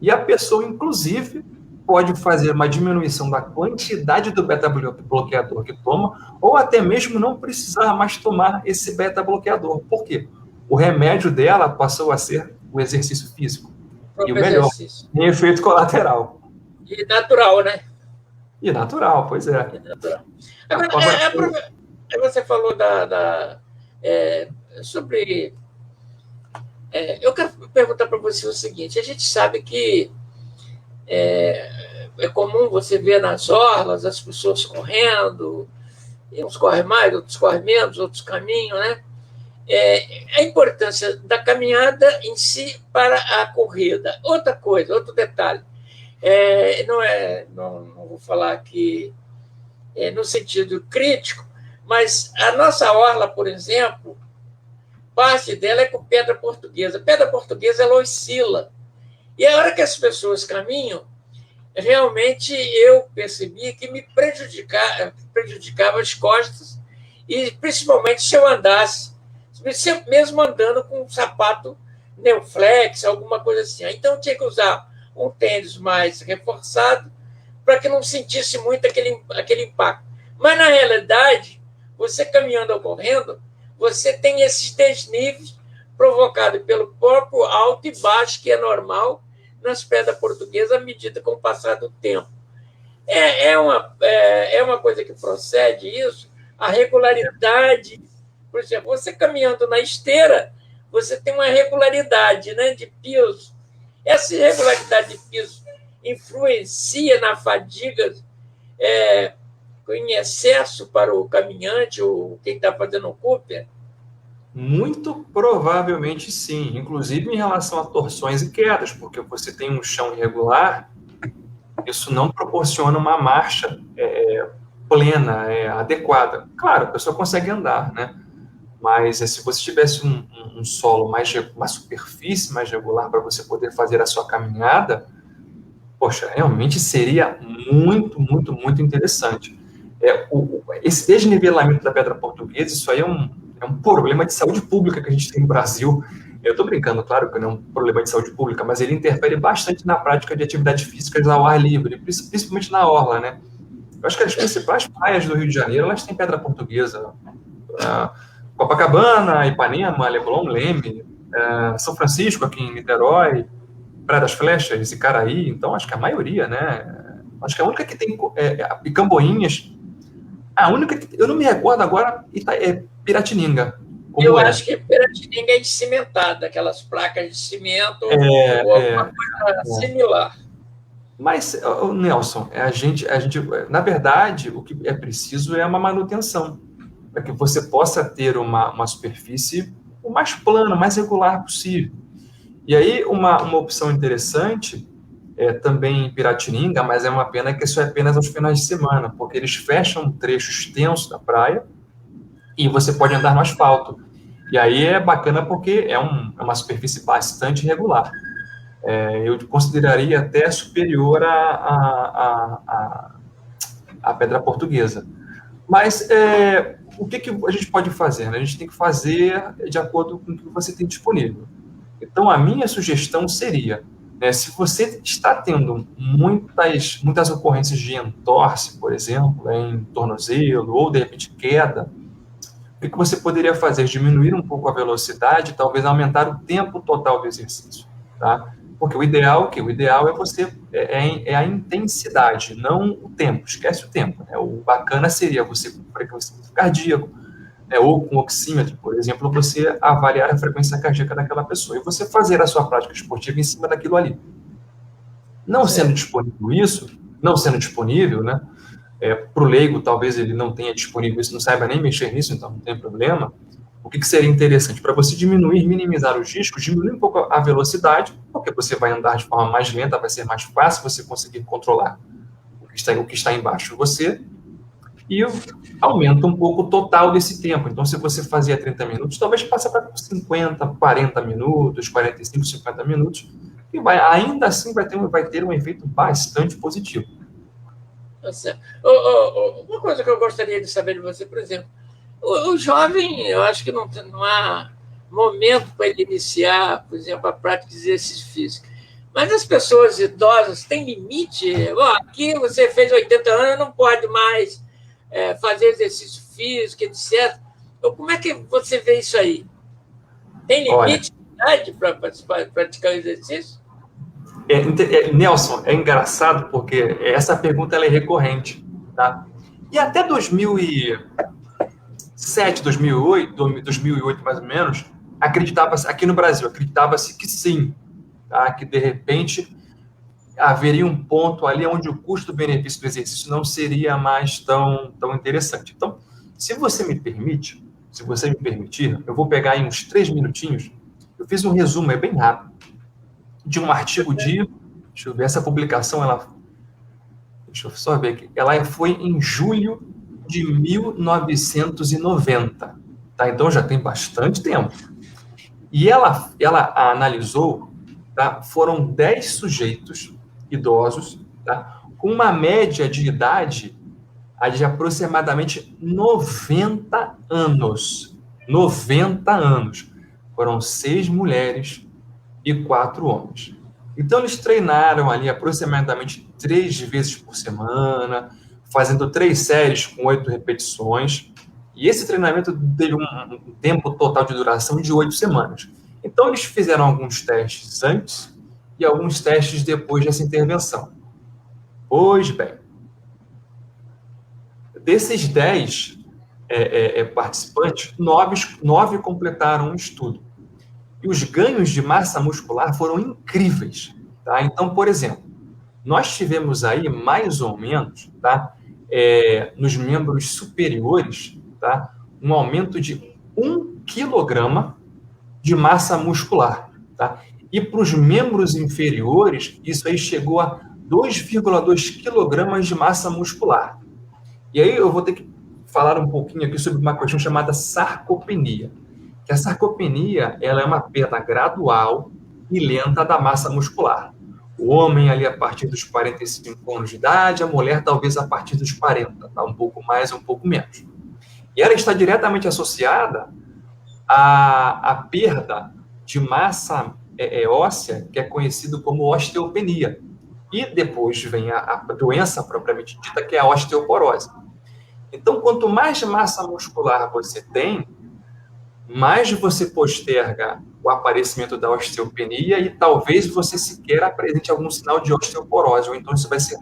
E a pessoa, inclusive, pode fazer uma diminuição da quantidade do beta-bloqueador que toma, ou até mesmo não precisar mais tomar esse beta-bloqueador. Por quê? O remédio dela passou a ser o exercício físico. E o melhor, em efeito colateral. E natural, né? E natural, pois é. Natural. Agora, você falou sobre... eu quero perguntar para você o seguinte, a gente sabe que é comum você ver nas orlas as pessoas correndo, uns correm mais, outros correm menos, outros caminham, né? A importância da caminhada em si para a corrida. Outra coisa, outro detalhe, não vou falar aqui no sentido crítico, mas a nossa orla, por exemplo, parte dela é com pedra portuguesa. Pedra portuguesa ela oscila. E a hora que as pessoas caminham, realmente eu percebi que me prejudicava as costas, e principalmente se eu andasse, mesmo andando com um sapato Neoflex, alguma coisa assim. Então eu tinha que usar um tênis mais reforçado para que não sentisse muito aquele impacto. Mas, na realidade, você caminhando ou correndo, você tem esses desníveis provocados pelo próprio alto e baixo, que é normal nas pedras portuguesas à medida com o passar do tempo. É uma coisa que procede isso, a regularidade. Por exemplo, você caminhando na esteira, você tem uma regularidade, né, de piso. Essa irregularidade de piso influencia na fadiga em excesso para o caminhante ou quem está fazendo o Cooper? Muito provavelmente sim, inclusive em relação a torções e quedas, porque você tem um chão irregular, isso não proporciona uma marcha plena, adequada. Claro, a pessoa consegue andar, né? Mas se você tivesse um solo uma superfície mais regular para você poder fazer a sua caminhada, poxa, realmente seria muito, muito, muito interessante. Esse desnivelamento da pedra portuguesa, isso aí é um problema de saúde pública que a gente tem no Brasil. Eu estou brincando, claro que não é um problema de saúde pública, mas ele interfere bastante na prática de atividades físicas ao ar livre, principalmente na orla, né? Eu acho que as principais praias do Rio de Janeiro, elas têm pedra portuguesa. Copacabana, Ipanema, Leblon, Leme, São Francisco, aqui em Niterói, Praia das Flechas, Icaraí. Então, acho que a maioria, né? Acho que a única que tem e Camboinhas. A única que eu não me recordo agora é Piratininga. Eu acho que Piratininga é de cimentada, aquelas placas de cimento ou alguma coisa similar. Mas, Nelson, a gente, na verdade, o que é preciso é uma manutenção, para que você possa ter uma superfície o mais plana, o mais regular possível. E aí, uma opção interessante é também em Piratininga, mas é uma pena que isso é apenas aos finais de semana, porque eles fecham um trecho extenso da praia e você pode andar no asfalto. E aí é bacana porque é uma superfície bastante regular. Eu consideraria até superior à pedra portuguesa. Mas o que a gente pode fazer? Né? A gente tem que fazer de acordo com o que você tem disponível. Então, a minha sugestão seria, se você está tendo muitas ocorrências de entorse, por exemplo, em tornozelo, ou de repente queda, o que você poderia fazer? Diminuir um pouco a velocidade, talvez aumentar o tempo total do exercício, tá? Porque o ideal é você a intensidade, não o tempo. Esquece o tempo. Né? O bacana seria você com frequência cardíaca, ou com oxímetro, por exemplo, você avaliar a frequência cardíaca daquela pessoa e você fazer a sua prática esportiva em cima daquilo ali. Não sendo disponível, né? Para o leigo, talvez ele não tenha disponível isso, não saiba nem mexer nisso, então não tem problema. O que seria interessante? Para você minimizar os riscos, diminuir um pouco a velocidade, porque você vai andar de forma mais lenta, vai ser mais fácil você conseguir controlar o que está embaixo de você, e aumenta um pouco o total desse tempo. Então, se você fazia 30 minutos, talvez passe para 50, 40 minutos, 45, 50 minutos, e ainda assim vai ter um efeito bastante positivo. Uma coisa que eu gostaria de saber de você, por exemplo, o jovem, eu acho que não há momento para ele iniciar, por exemplo, a prática de exercício físico. Mas as pessoas idosas têm limite? Aqui você fez 80 anos, não pode mais fazer exercício físico, etc. Como é que você vê isso aí? Tem limite de idade para praticar o exercício? Nelson, é engraçado porque essa pergunta ela é recorrente, tá? E até 2007, 2008 mais ou menos, aqui no Brasil, acreditava-se que sim, tá? Que de repente haveria um ponto ali onde o custo-benefício do exercício não seria mais tão interessante. Então, se você me permitir, eu vou pegar aí uns 3 minutinhos, eu fiz um resumo, bem rápido, de um artigo deixa eu ver, essa publicação, deixa eu só ver aqui, ela foi em julho de 1990, tá? Então já tem bastante tempo. E ela analisou tá? Foram 10 sujeitos idosos, tá? Com uma média de idade de aproximadamente 90 anos. 90 anos. Foram 6 mulheres e 4 homens. Então, eles treinaram ali aproximadamente 3 vezes por semana, fazendo 3 séries com 8 repetições. E esse treinamento teve um tempo total de duração de 8 semanas. Então, eles fizeram alguns testes antes e alguns testes depois dessa intervenção. Pois bem, desses 10 participantes, 9 completaram um estudo. E os ganhos de massa muscular foram incríveis. Tá? Então, por exemplo, nós tivemos aí mais ou menos, tá? Nos membros superiores, tá? Um aumento de 1 quilograma de massa muscular. Tá? E para os membros inferiores, isso aí chegou a 2,2 quilogramas de massa muscular. E aí eu vou ter que falar um pouquinho aqui sobre uma questão chamada sarcopenia. Que a sarcopenia, ela é uma perda gradual e lenta da massa muscular. O homem ali a partir dos 45 anos de idade, a mulher talvez a partir dos 40, tá? Um pouco mais, um pouco menos. E ela está diretamente associada à perda de massa óssea, que é conhecido como osteopenia. E depois vem a doença propriamente dita, que é a osteoporose. Então, quanto mais massa muscular você tem, mais você posterga o aparecimento da osteopenia e talvez você sequer apresente algum sinal de osteoporose, ou então isso vai ser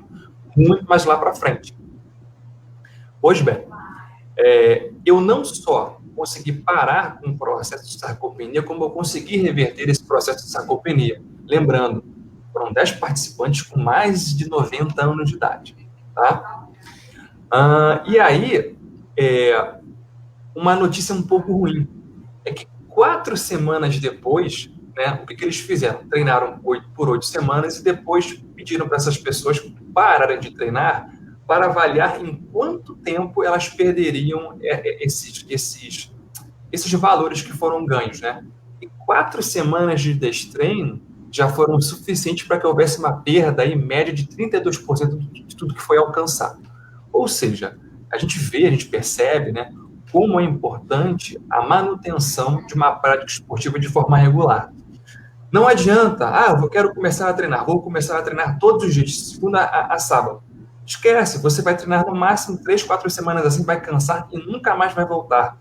muito mais lá para frente. Pois bem, eu não só consegui parar com o processo de sarcopenia, como eu consegui reverter esse processo de sarcopenia. Lembrando, foram 10 participantes com mais de 90 anos de idade. Tá? E aí, uma notícia um pouco ruim, é que 4 semanas depois, né, o que eles fizeram? Treinaram por 8 semanas e depois pediram para essas pessoas pararem de treinar para avaliar em quanto tempo elas perderiam esses valores que foram ganhos, né? E 4 semanas de destreino já foram suficientes para que houvesse uma perda aí, média de 32% de tudo que foi alcançado. Ou seja, a gente percebe, né, como é importante a manutenção de uma prática esportiva de forma regular. Não adianta, eu quero começar a treinar, vou começar a treinar todos os dias, de segunda a sábado. Esquece, você vai treinar no máximo 3, 4 semanas assim, vai cansar e nunca mais vai voltar.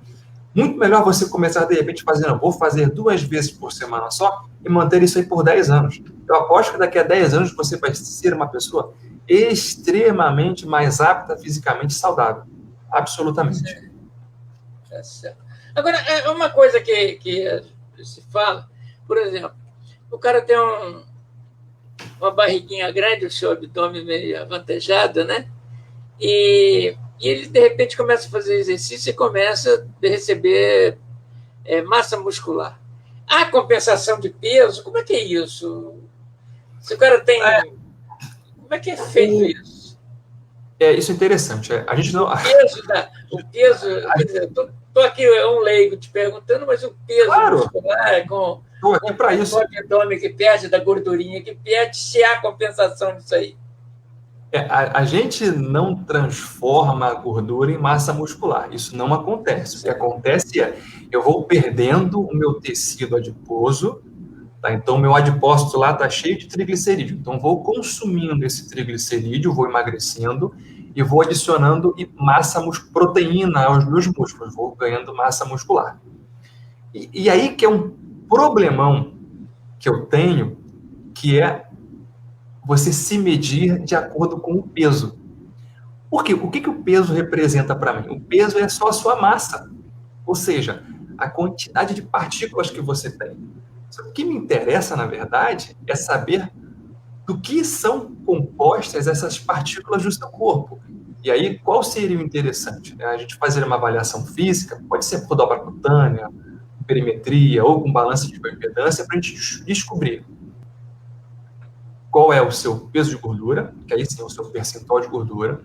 Muito melhor você começar, de repente, vou fazer 2 vezes por semana só e manter isso aí por 10 anos. Eu aposto que daqui a 10 anos você vai ser uma pessoa extremamente mais apta fisicamente saudável. Absolutamente. Tá certo. Agora, uma coisa que se fala, por exemplo, o cara tem uma barriguinha grande, o seu abdômen meio avantajado, né? E ele, de repente, começa a fazer exercício e começa a receber massa muscular. Há compensação de peso? Como é que é isso? Se o cara tem... Como é que é feito isso? Isso é interessante. A gente não... O peso quer dizer, estou aqui, um leigo te perguntando, mas o peso muscular com o abdômen que perde, da gordurinha que perde, se há compensação disso aí. A gente não transforma a gordura em massa muscular. Isso não acontece. O que acontece eu vou perdendo o meu tecido adiposo, tá? Então, o meu adipócito lá está cheio de triglicerídeo. Então, vou consumindo esse triglicerídeo, vou emagrecendo e vou adicionando proteína aos meus músculos. Vou ganhando massa muscular. E aí que é um problemão que eu tenho, que é você se medir de acordo com o peso. Por quê? O que o peso representa para mim? O peso é só a sua massa, ou seja, a quantidade de partículas que você tem. O que me interessa, na verdade, é saber do que são compostas essas partículas do seu corpo. E aí, qual seria o interessante? A gente fazer uma avaliação física, pode ser por dobra cutânea, perimetria ou com balança de bioimpedância, para a gente descobrir qual é o seu peso de gordura, que aí sim é o seu percentual de gordura,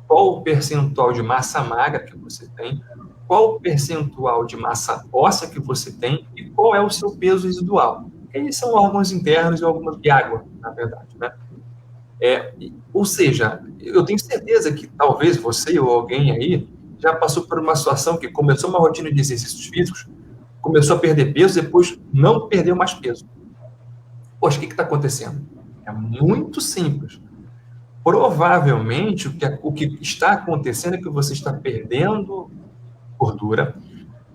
qual o percentual de massa magra que você tem, qual o percentual de massa óssea que você tem e qual é o seu peso residual. eles são órgãos internos e água, na verdade, né? Ou seja, eu tenho certeza que talvez você ou alguém aí já passou por uma situação que começou uma rotina de exercícios físicos, começou a perder peso, depois não perdeu mais peso. Poxa, o que está acontecendo? É muito simples. Provavelmente, o que está acontecendo é que você está perdendo gordura,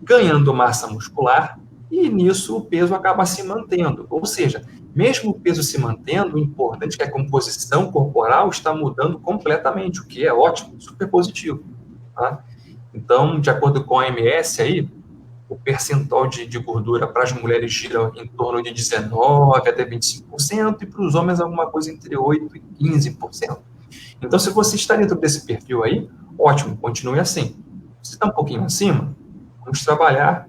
ganhando massa muscular, e nisso o peso acaba se mantendo. Ou seja, mesmo o peso se mantendo, o importante é que a composição corporal está mudando completamente, o que é ótimo, super positivo. Tá? Então, de acordo com a OMS, aí, o percentual de gordura para as mulheres gira em torno de 19% até 25%, e para os homens alguma coisa entre 8% e 15%. Então, se você está dentro desse perfil aí, ótimo, continue assim. Se está um pouquinho acima, vamos trabalhar.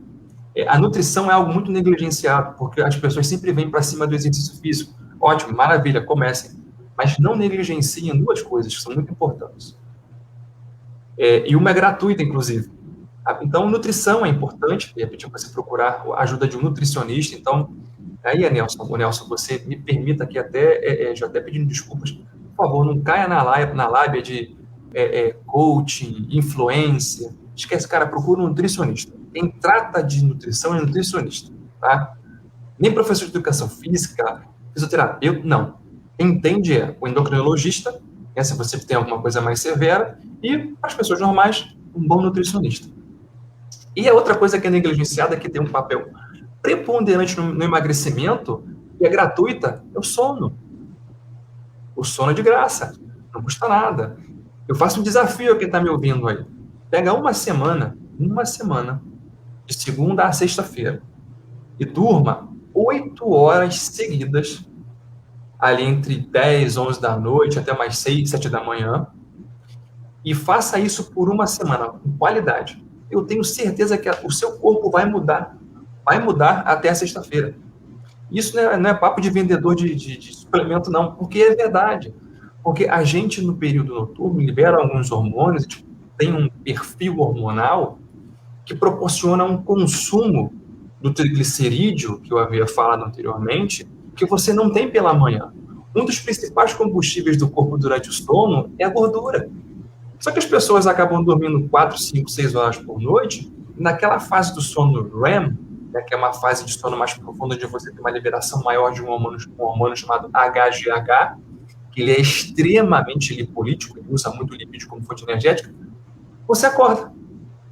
A nutrição é algo muito negligenciado, porque as pessoas sempre vêm para cima do exercício físico. Ótimo, maravilha, comecem. Mas não negligenciem duas coisas que são muito importantes. E uma é gratuita, inclusive. Então, nutrição é importante, de repente você procurar a ajuda de um nutricionista. Então, aí, Nelson, você me permita aqui até, já até pedindo desculpas, por favor, não caia na lábia de coaching, influência. Esquece, cara, procura um nutricionista. Quem trata de nutrição é nutricionista, tá? Nem professor de educação física, fisioterapeuta, não. Quem entende é o endocrinologista, se você tem alguma coisa mais severa, e, para as pessoas normais, um bom nutricionista. E a outra coisa que é negligenciada, que tem um papel preponderante no emagrecimento, e é gratuita, é o sono. O sono é de graça, não custa nada. Eu faço um desafio a quem está me ouvindo aí. Pega uma semana, de segunda a sexta-feira, e durma 8 horas seguidas, ali entre 10, 11 da noite, até mais 6, 7 da manhã, e faça isso por uma semana, com qualidade. Eu tenho certeza que o seu corpo vai mudar até a sexta-feira. Isso não é papo de vendedor de suplemento, não, porque é verdade. Porque a gente, no período noturno, libera alguns hormônios, tem um perfil hormonal que proporciona um consumo do triglicerídeo, que eu havia falado anteriormente, que você não tem pela manhã. Um dos principais combustíveis do corpo durante o sono é a gordura. Só que as pessoas acabam dormindo 4, 5, 6 horas por noite, naquela fase do sono REM, que é uma fase de sono mais profunda, onde você tem uma liberação maior de um hormônio chamado HGH, que ele é extremamente lipolítico, ele usa muito lipídio como fonte energética, você acorda.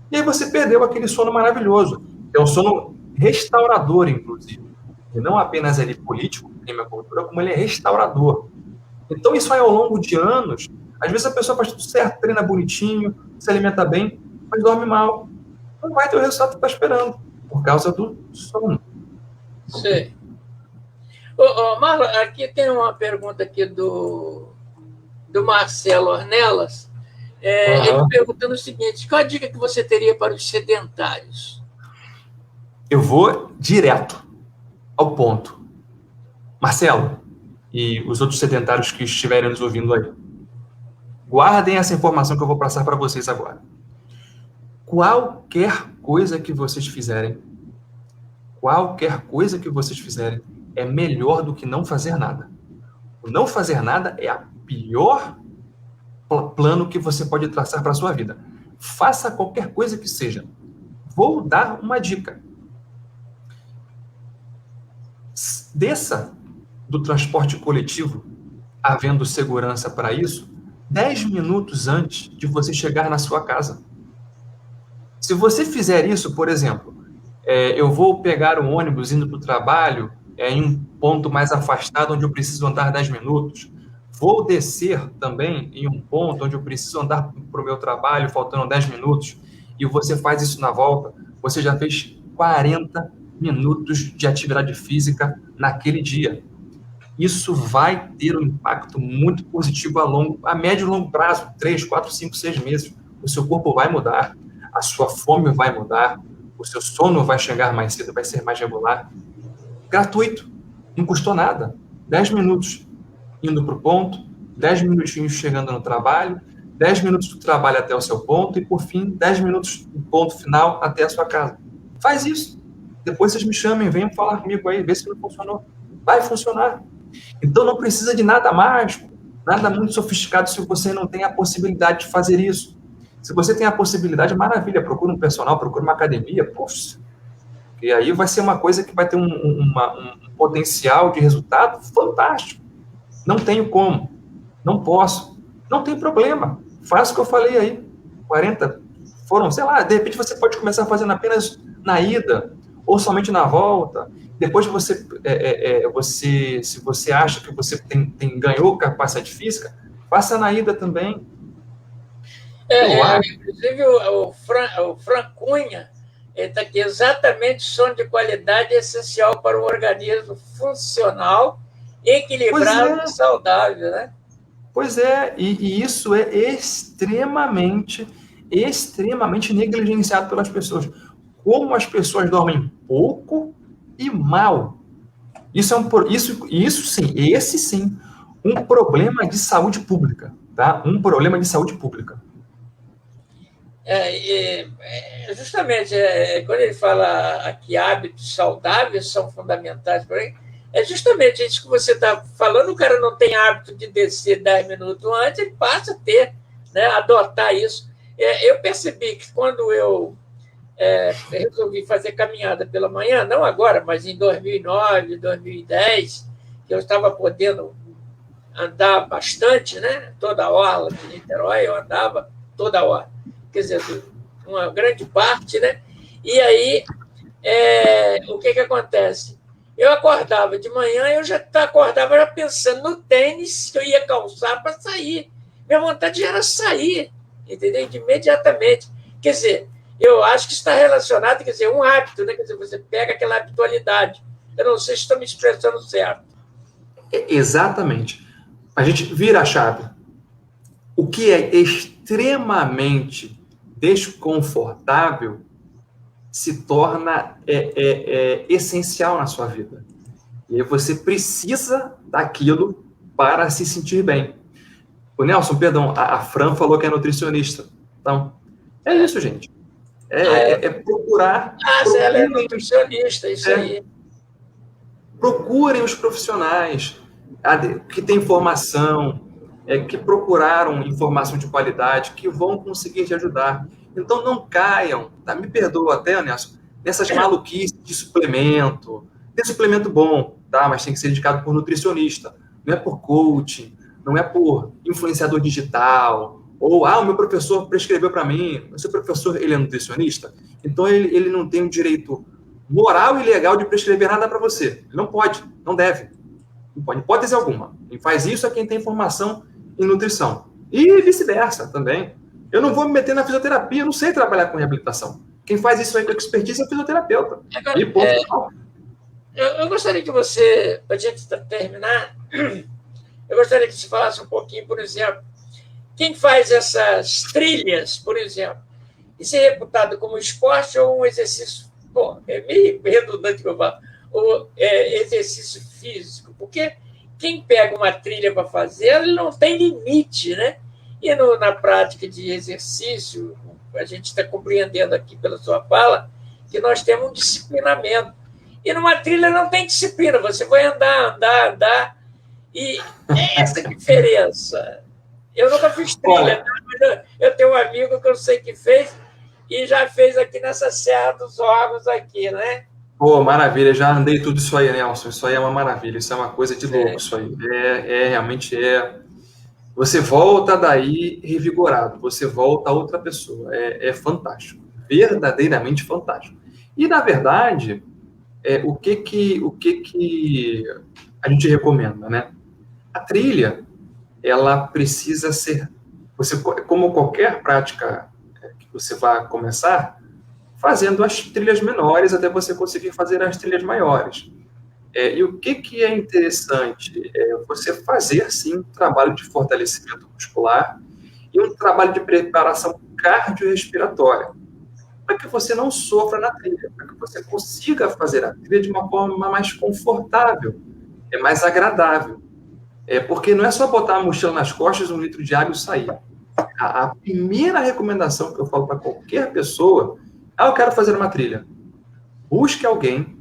E aí você perdeu aquele sono maravilhoso. É um sono restaurador, inclusive. E não apenas é lipolítico, queima a gordura, como ele é restaurador. Então, isso aí ao longo de anos, às vezes a pessoa faz tudo certo, treina bonitinho, se alimenta bem, mas dorme mal. Não vai ter o resultado que está esperando, por causa do sono. Sim. Marlon, aqui tem uma pergunta aqui do Marcelo Ornelas. Ele perguntando o seguinte: qual a dica que você teria para os sedentários? Eu vou direto ao ponto. Marcelo, e os outros sedentários que estiverem nos ouvindo aí, guardem essa informação que eu vou passar para vocês agora. Qualquer coisa que vocês fizerem é melhor do que não fazer nada. O não fazer nada é a pior plano que você pode traçar para a sua vida. Faça qualquer coisa que seja. Vou dar uma dica. Desça do transporte coletivo, havendo segurança para isso, 10 minutos antes de você chegar na sua casa. Se você fizer isso, por exemplo, eu vou pegar um ônibus indo para o trabalho em um ponto mais afastado onde eu preciso andar 10 minutos. Vou descer também em um ponto onde eu preciso andar para o meu trabalho faltando 10 minutos, e você faz isso na volta, você já fez 40 minutos de atividade física naquele dia. Isso vai ter um impacto muito positivo a médio e longo prazo, 3, 4, 5, 6 meses. O seu corpo vai mudar, a sua fome vai mudar, o seu sono vai chegar mais cedo, vai ser mais regular. Gratuito, não custou nada. 10 minutos indo para o ponto, 10 minutinhos chegando no trabalho, 10 minutos do trabalho até o seu ponto e, por fim, 10 minutos do ponto final até a sua casa. Faz isso. Depois vocês me chamem, venham falar comigo aí, ver se não funcionou. Vai funcionar. Então não precisa de nada mágico, nada muito sofisticado se você não tem a possibilidade de fazer isso. Se você tem a possibilidade, maravilha, procura um personal, procura uma academia, poxa. E aí vai ser uma coisa que vai ter um potencial de resultado fantástico. Não tenho como, não posso, não tem problema. Faz o que eu falei aí. 40 foram, sei lá, de repente você pode começar fazendo apenas na ida ou somente na volta. Depois se você acha que você ganhou capacidade física, faça na ida também. Inclusive o Fran Cunha está aqui, exatamente sono de qualidade é essencial para um organismo funcional, equilibrado e saudável, né? Pois é, e isso é extremamente negligenciado pelas pessoas. Como as pessoas dormem pouco e mal. Esse sim, um problema de saúde pública, tá? Um problema de saúde pública. Justamente, quando ele fala que hábitos saudáveis são fundamentais para ele, é justamente isso que você está falando. O cara não tem hábito de descer 10 minutos antes, ele passa a ter, né, adotar isso. Eu percebi que quando eu resolvi fazer caminhada pela manhã, não agora, mas em 2009, 2010, que eu estava podendo andar bastante, né? Toda a orla de Niterói, eu andava toda hora. Quer dizer, uma grande parte, né? E aí, o que acontece? Eu acordava de manhã, eu já acordava já pensando no tênis que eu ia calçar para sair. Minha vontade era sair, entendeu? Imediatamente. Quer dizer, eu acho que está relacionado, quer dizer, um hábito, né? Quer dizer, você pega aquela habitualidade. Eu não sei se estou me expressando certo. Exatamente. A gente vira a chave. O que é extremamente desconfortável se torna essencial na sua vida. E você precisa daquilo para se sentir bem. O Nelson, perdão, a Fran falou que é nutricionista. Então, é isso, gente. Procurar... ela é nutricionista, isso aí. Procurem os profissionais que têm formação, que procuraram informação de qualidade, que vão conseguir te ajudar. Então, não caiam, tá? Me perdoa até, Nelson, nessas maluquices de suplemento. Tem suplemento bom, tá? Mas tem que ser indicado por nutricionista. Não é por coaching, não é por influenciador digital, ou, o meu professor prescreveu para mim. O seu professor, ele é nutricionista, então ele não tem o direito moral e legal de prescrever nada para você. Ele não pode, não deve. Não pode, hipótese alguma. Quem faz isso é quem tem formação em nutrição. E vice-versa também. Eu não vou me meter na fisioterapia, eu não sei trabalhar com reabilitação. Quem faz isso aí com expertise é o fisioterapeuta. Agora, eu gostaria que você, para a gente terminar, eu gostaria que você falasse um pouquinho, por exemplo, quem faz essas trilhas, por exemplo, isso é reputado como esporte ou um exercício? Bom, é meio redundante que eu falo, ou exercício físico, porque quem pega uma trilha para fazer, ele não tem limite, né? E na prática de exercício, a gente está compreendendo aqui pela sua fala que nós temos um disciplinamento. E numa trilha não tem disciplina, você vai andar. E é essa diferença. Eu nunca fiz trilha, mas eu tenho um amigo que eu sei que fez e já fez aqui nessa Serra dos Órgãos aqui, né? Pô, maravilha, já andei tudo isso aí, Nelson. Isso aí é uma maravilha, isso é uma coisa de louco, isso aí. Realmente. Você volta daí revigorado, você volta a outra pessoa. É fantástico, verdadeiramente fantástico. E, na verdade, o que a gente recomenda, né? A trilha, ela precisa ser... como qualquer prática que você vai começar, fazendo as trilhas menores até você conseguir fazer as trilhas maiores. E o que é interessante é você fazer, sim, um trabalho de fortalecimento muscular e um trabalho de preparação cardiorrespiratória, para que você não sofra na trilha, para que você consiga fazer a trilha de uma forma mais confortável, mais agradável. Porque não é só botar a mochila nas costas, 1 litro de água e sair. A primeira recomendação que eu falo para qualquer pessoa, eu quero fazer uma trilha. busque alguém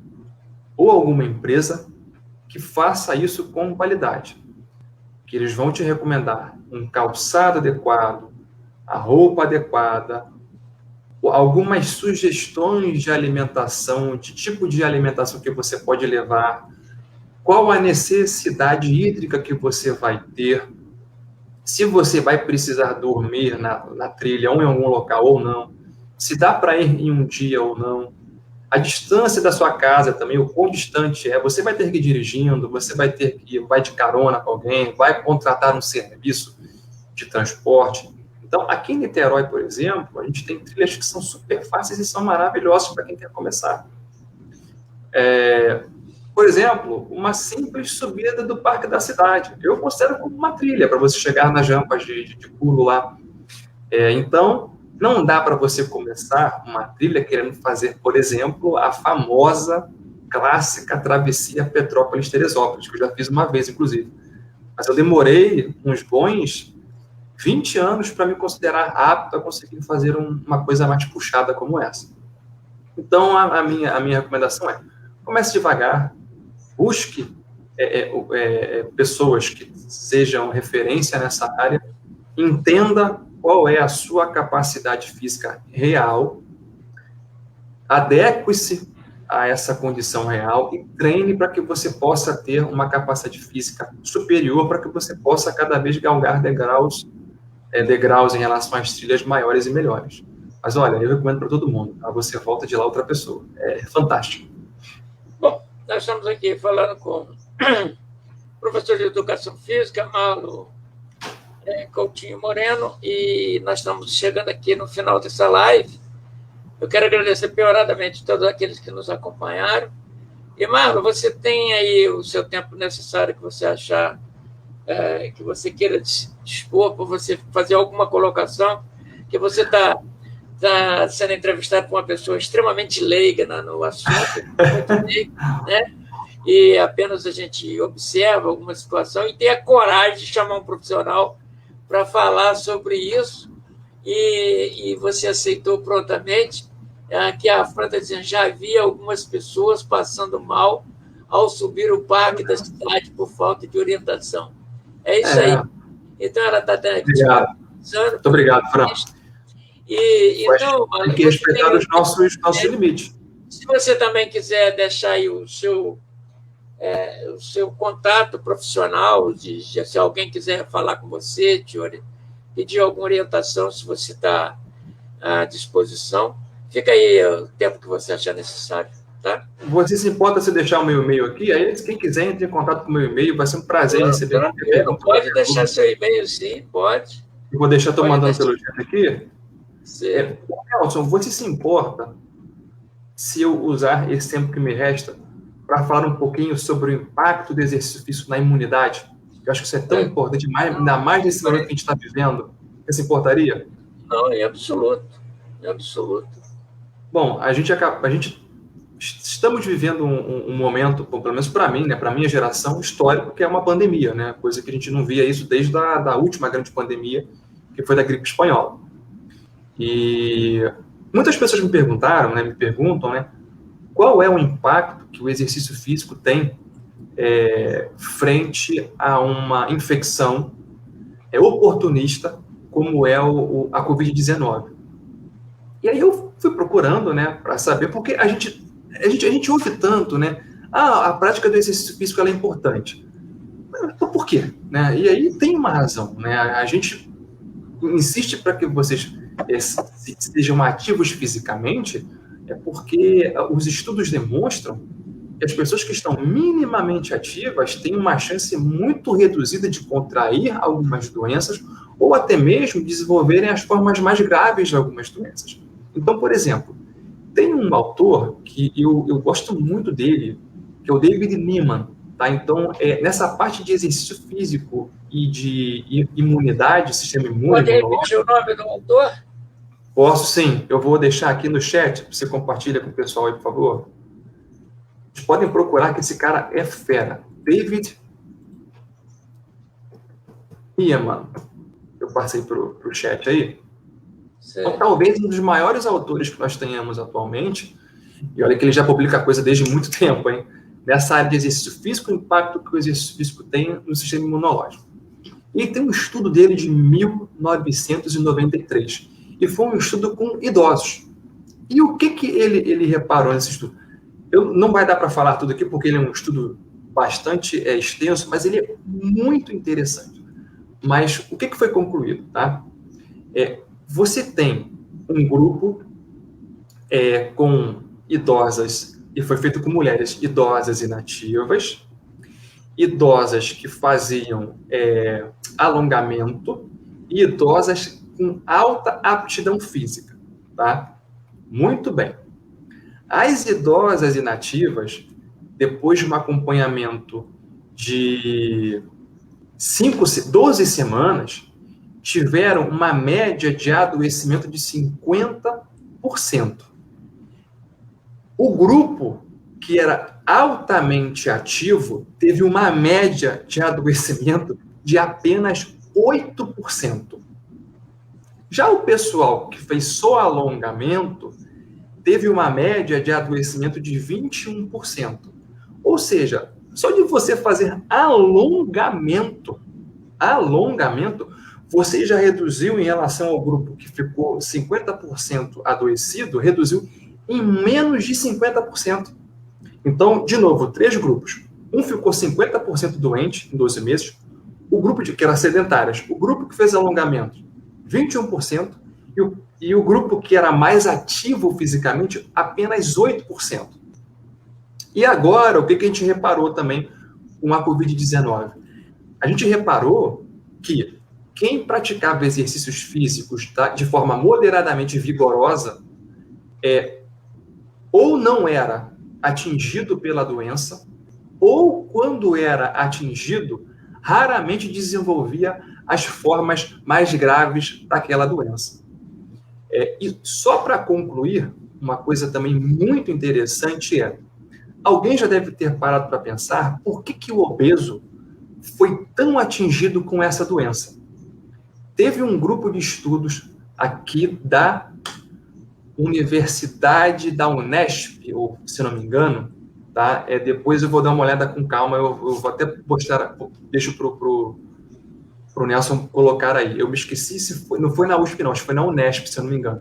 ou alguma empresa que faça isso com qualidade. Que eles vão te recomendar um calçado adequado, a roupa adequada, algumas sugestões de alimentação, de tipo de alimentação que você pode levar, qual a necessidade hídrica que você vai ter, se você vai precisar dormir na trilha ou em algum local ou não, se dá para ir em um dia ou não, a distância da sua casa também, o quão distante é, você vai ter que ir dirigindo, você vai ter que vai de carona com alguém, vai contratar um serviço de transporte. Então, aqui em Niterói, por exemplo, a gente tem trilhas que são super fáceis e são maravilhosas para quem quer começar. Por exemplo, uma simples subida do Parque da Cidade. Eu considero como uma trilha para você chegar nas rampas de pulo lá. Então, não dá para você começar uma trilha querendo fazer, por exemplo, a famosa, clássica travessia Petrópolis-Teresópolis, que eu já fiz uma vez, inclusive. Mas eu demorei uns bons 20 anos para me considerar apto a conseguir fazer uma coisa mais puxada como essa. Então, a minha recomendação é, comece devagar, busque pessoas que sejam referência nessa área, entenda qual é a sua capacidade física real, adeque-se a essa condição real e treine para que você possa ter uma capacidade física superior, para que você possa cada vez galgar degraus em relação às trilhas maiores e melhores. Mas olha, eu recomendo para todo mundo, tá? Você volta de lá outra pessoa. É fantástico. Bom, nós estamos aqui falando com o professor de Educação Física, Marlon Coutinho Moreno, e nós estamos chegando aqui no final dessa live. Eu quero agradecer prioradamente a todos aqueles que nos acompanharam. E, Marlon, você tem aí o seu tempo necessário que você achar, que você queira dispor para você fazer alguma colocação, que você está sendo entrevistado por uma pessoa extremamente leiga no assunto, muito leiga, né? E apenas a gente observa alguma situação e tem a coragem de chamar um profissional para falar sobre isso, e você aceitou prontamente. Que a Fran está dizendo, já havia algumas pessoas passando mal ao subir o parque da cidade por falta de orientação. É isso aí. Então, ela está dando aqui. Muito obrigado, Fran. Então, tem que respeitar os nossos limites. Se você também quiser deixar aí o seu contato profissional, se alguém quiser falar com você, pedir alguma orientação, se você está à disposição, fica aí o tempo que você achar necessário. Tá? Você se importa se deixar o meu e-mail aqui? Aí, quem quiser, entre em contato com o meu e-mail, vai ser um prazer receber qualquer pergunta. Pode deixar seu e-mail, sim, pode. Eu vou deixar, estou mandando pelo chat aqui. Nelson, você se importa se eu usar esse tempo que me resta para falar um pouquinho sobre o impacto do exercício físico na imunidade? Eu acho que isso é tão importante, ainda mais nesse momento que a gente está vivendo. Você se importaria? Não, em absoluto. Em absoluto. Bom, estamos vivendo um momento, pelo menos para mim, né, para a minha geração, histórico, que é uma pandemia, né? Coisa que a gente não via isso desde a última grande pandemia, que foi da gripe espanhola. E muitas pessoas me perguntam, né, qual é o impacto que o exercício físico tem frente a uma infecção oportunista, como é a Covid-19. E aí eu fui procurando, né, para saber, porque a gente ouve tanto, né, a prática do exercício físico ela é importante. Mas por quê? Né? E aí tem uma razão, né, a gente insiste para que vocês sejam ativos fisicamente, porque os estudos demonstram que as pessoas que estão minimamente ativas têm uma chance muito reduzida de contrair algumas doenças ou até mesmo desenvolverem as formas mais graves de algumas doenças. Então, por exemplo, tem um autor que eu gosto muito dele, que é o David Niemann. Tá? Então, nessa parte de exercício físico e de imunidade, sistema imune... Pode repetir o nome do autor? Posso sim. Eu vou deixar aqui no chat, você compartilha com o pessoal aí, por favor. Vocês podem procurar que esse cara é fera. David Niemann. Eu passei para o chat aí. Então, talvez um dos maiores autores que nós tenhamos atualmente, E olha que ele já publica coisa desde muito tempo, hein? Nessa área de exercício físico, o impacto que o exercício físico tem no sistema imunológico. E tem um estudo dele de 1993. E foi um estudo com idosos. E o que ele reparou nesse estudo? Não vai dar para falar tudo aqui, porque ele é um estudo bastante extenso, mas ele é muito interessante. Mas o que foi concluído? Tá? Você tem um grupo com idosas, e foi feito com mulheres idosas e nativas, idosas que faziam alongamento e idosas com alta aptidão física. Tá? Muito bem. As idosas e nativas, depois de um acompanhamento de 12 semanas, tiveram uma média de adoecimento de 50%. O grupo que era altamente ativo teve uma média de adoecimento de apenas 8%. Já o pessoal que fez só alongamento teve uma média de adoecimento de 21%. Ou seja, só de você fazer alongamento, você já reduziu em relação ao grupo que ficou 50% adoecido, reduziu em menos de 50%. Então, de novo, 3 grupos. Um ficou 50% doente em 12 meses, o grupo que era sedentárias, o grupo que fez alongamento, 21%, e o grupo que era mais ativo fisicamente, apenas 8%. E agora, o que a gente reparou também com a Covid-19? A gente reparou que quem praticava exercícios físicos de forma moderadamente vigorosa ou não era atingido pela doença, ou quando era atingido, raramente desenvolvia as formas mais graves daquela doença. E só para concluir, uma coisa também muito interessante alguém já deve ter parado para pensar por que o obeso foi tão atingido com essa doença. Teve um grupo de estudos aqui da Universidade da Unesp, ou, se não me engano, tá? Depois eu vou dar uma olhada com calma, eu vou até postar, deixo para o Nelson colocar aí. Eu me esqueci, não foi na USP não, acho que foi na Unesp, se eu não me engano.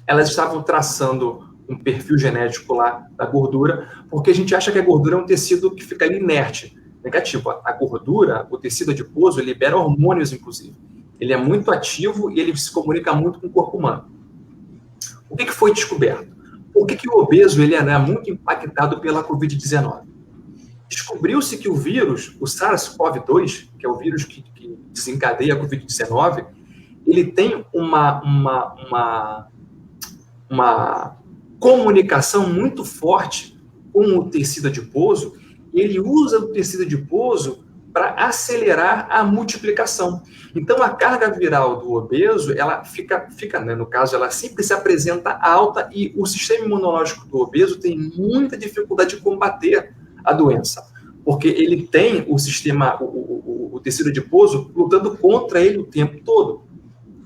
Elas estavam traçando um perfil genético lá da gordura, porque a gente acha que a gordura é um tecido que fica ali inerte, negativo. A gordura, o tecido adiposo, ele libera hormônios, inclusive. Ele é muito ativo e ele se comunica muito com o corpo humano. O que foi descoberto? Por que o obeso ele é muito impactado pela Covid-19? Descobriu-se que o vírus, o SARS-CoV-2, que é o vírus que desencadeia a Covid-19, ele tem uma comunicação muito forte com o tecido adiposo, e ele usa o tecido adiposo para acelerar a multiplicação. Então, a carga viral do obeso, ela fica né, no caso, ela sempre se apresenta alta e o sistema imunológico do obeso tem muita dificuldade de combater a doença, porque ele tem o sistema, o tecido adiposo lutando contra ele o tempo todo.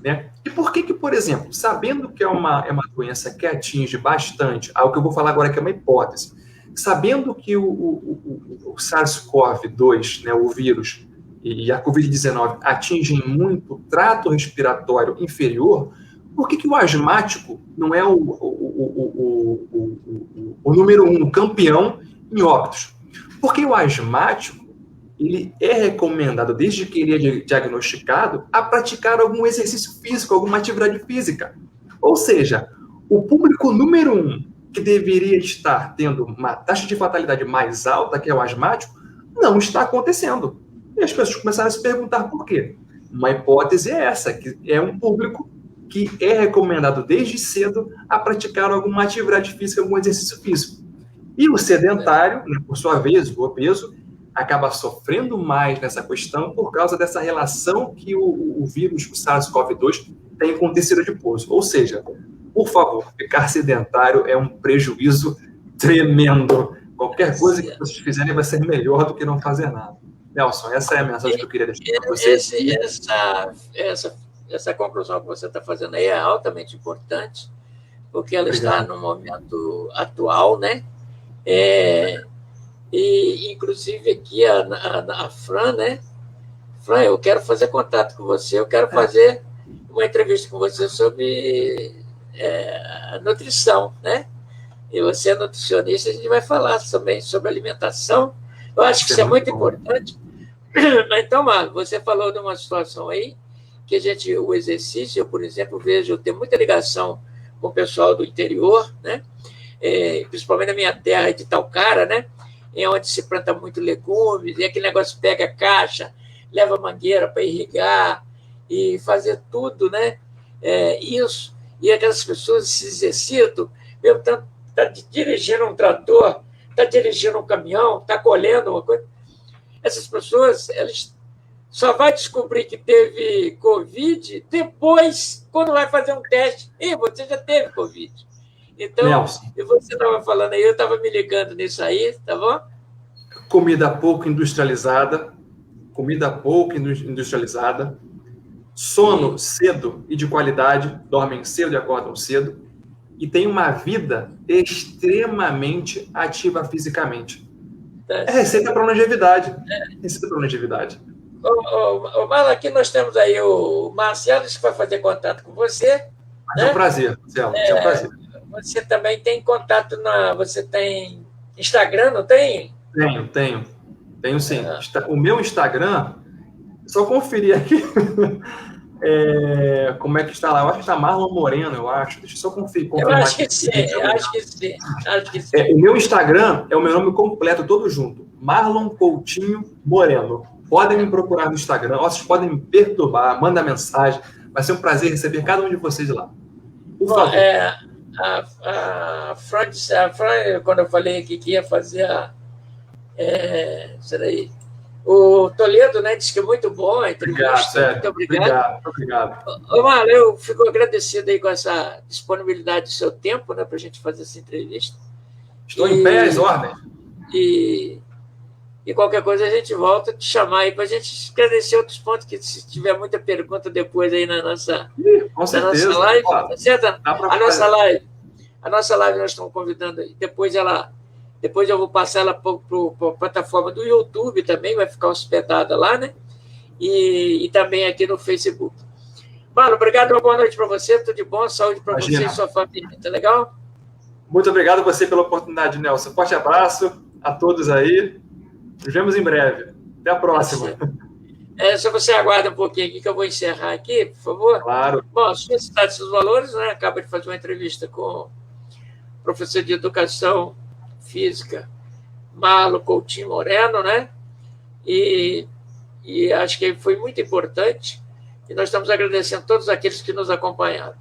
Né? E por que, por exemplo, sabendo que é uma doença que atinge bastante, algo que eu vou falar agora que é uma hipótese, sabendo que o SARS-CoV-2, né, o vírus, e a Covid-19 atingem muito o trato respiratório inferior, por que o asmático não é o número 1, o campeão em óbitos? Porque o asmático, ele é recomendado, desde que ele é diagnosticado, a praticar algum exercício físico, alguma atividade física. Ou seja, o público número 1, que deveria estar tendo uma taxa de fatalidade mais alta, que é o asmático, não está acontecendo. E as pessoas começaram a se perguntar por quê. Uma hipótese é essa, que é um público que é recomendado desde cedo a praticar alguma atividade física, algum exercício físico. E o sedentário, né, por sua vez, o obeso, acaba sofrendo mais nessa questão por causa dessa relação que o vírus, o SARS-CoV-2, tem com o tecido adiposo. Ou seja, por favor, ficar sedentário é um prejuízo tremendo. Qualquer coisa que vocês fizerem vai ser melhor do que não fazer nada. Nelson, essa é a mensagem que eu queria deixar para vocês. Essa conclusão que você está fazendo aí é altamente importante, porque ela está no momento atual, né? E, inclusive, aqui a Fran, né? Fran, eu quero fazer contato com você, eu quero fazer uma entrevista com você sobre nutrição, né? E você é nutricionista, a gente vai falar também sobre alimentação. Eu acho que isso é muito importante. Então, Marlon, você falou de uma situação aí que o exercício, eu, por exemplo, vejo, eu tenho muita ligação com o pessoal do interior, né? Principalmente na minha terra de Talcara, né? Onde se planta muito legumes, e aquele negócio pega a caixa, leva mangueira para irrigar e fazer tudo, né? Isso. E aquelas pessoas se exercitam, mesmo está dirigindo um trator, está dirigindo um caminhão, está colhendo uma coisa. Essas pessoas, elas só vão descobrir que teve Covid depois, quando vai fazer um teste. E você já teve Covid. Então, você estava falando aí, eu estava me ligando nisso aí, tá bom? Comida pouco industrializada, sono cedo e de qualidade, dormem cedo e acordam cedo, e tem uma vida extremamente ativa fisicamente. É receita para longevidade. Marlon, aqui nós temos aí o Marcelo, que vai fazer contato com você. É um prazer, Marcelo. É um prazer. Você também tem contato você tem Instagram, não tem? Tenho sim. O meu Instagram, só conferir aqui como é que está lá. Eu acho que está Marlon Moreno, eu acho. Deixa eu só conferir. Eu acho que sim. O meu Instagram é o meu nome completo, todo junto. Marlon Coutinho Moreno. Podem me procurar no Instagram, vocês podem me perturbar, mandar mensagem. Vai ser um prazer receber cada um de vocês lá. Por favor. A Fran, quando eu falei que ia fazer o Toledo, né, disse que é muito bom a entrevista. Muito obrigado. Marlon, eu fico agradecido aí com essa disponibilidade do seu tempo, né, para a gente fazer essa entrevista. Estou em pé, às ordens. E qualquer coisa a gente volta a te chamar aí para a gente esclarecer outros pontos, que se tiver muita pergunta depois aí na nossa live. Tá certo? A nossa live nós estamos convidando aí. Depois eu vou passar ela para a plataforma do YouTube também, vai ficar hospedada lá, né? E também aqui no Facebook. Marlon, obrigado, uma boa noite para você, tudo de bom, saúde para você e sua família, tá legal? Muito obrigado a você pela oportunidade, Nelson. Forte abraço a todos aí. Nos vemos em breve. Até a próxima. Só você aguarda um pouquinho aqui que eu vou encerrar aqui, por favor. Claro. Bom, sua cidade e seus valores, né? Acaba de fazer uma entrevista com o professor de Educação Física, Marlon Coutinho Moreno, né? E acho que foi muito importante. E nós estamos agradecendo a todos aqueles que nos acompanharam.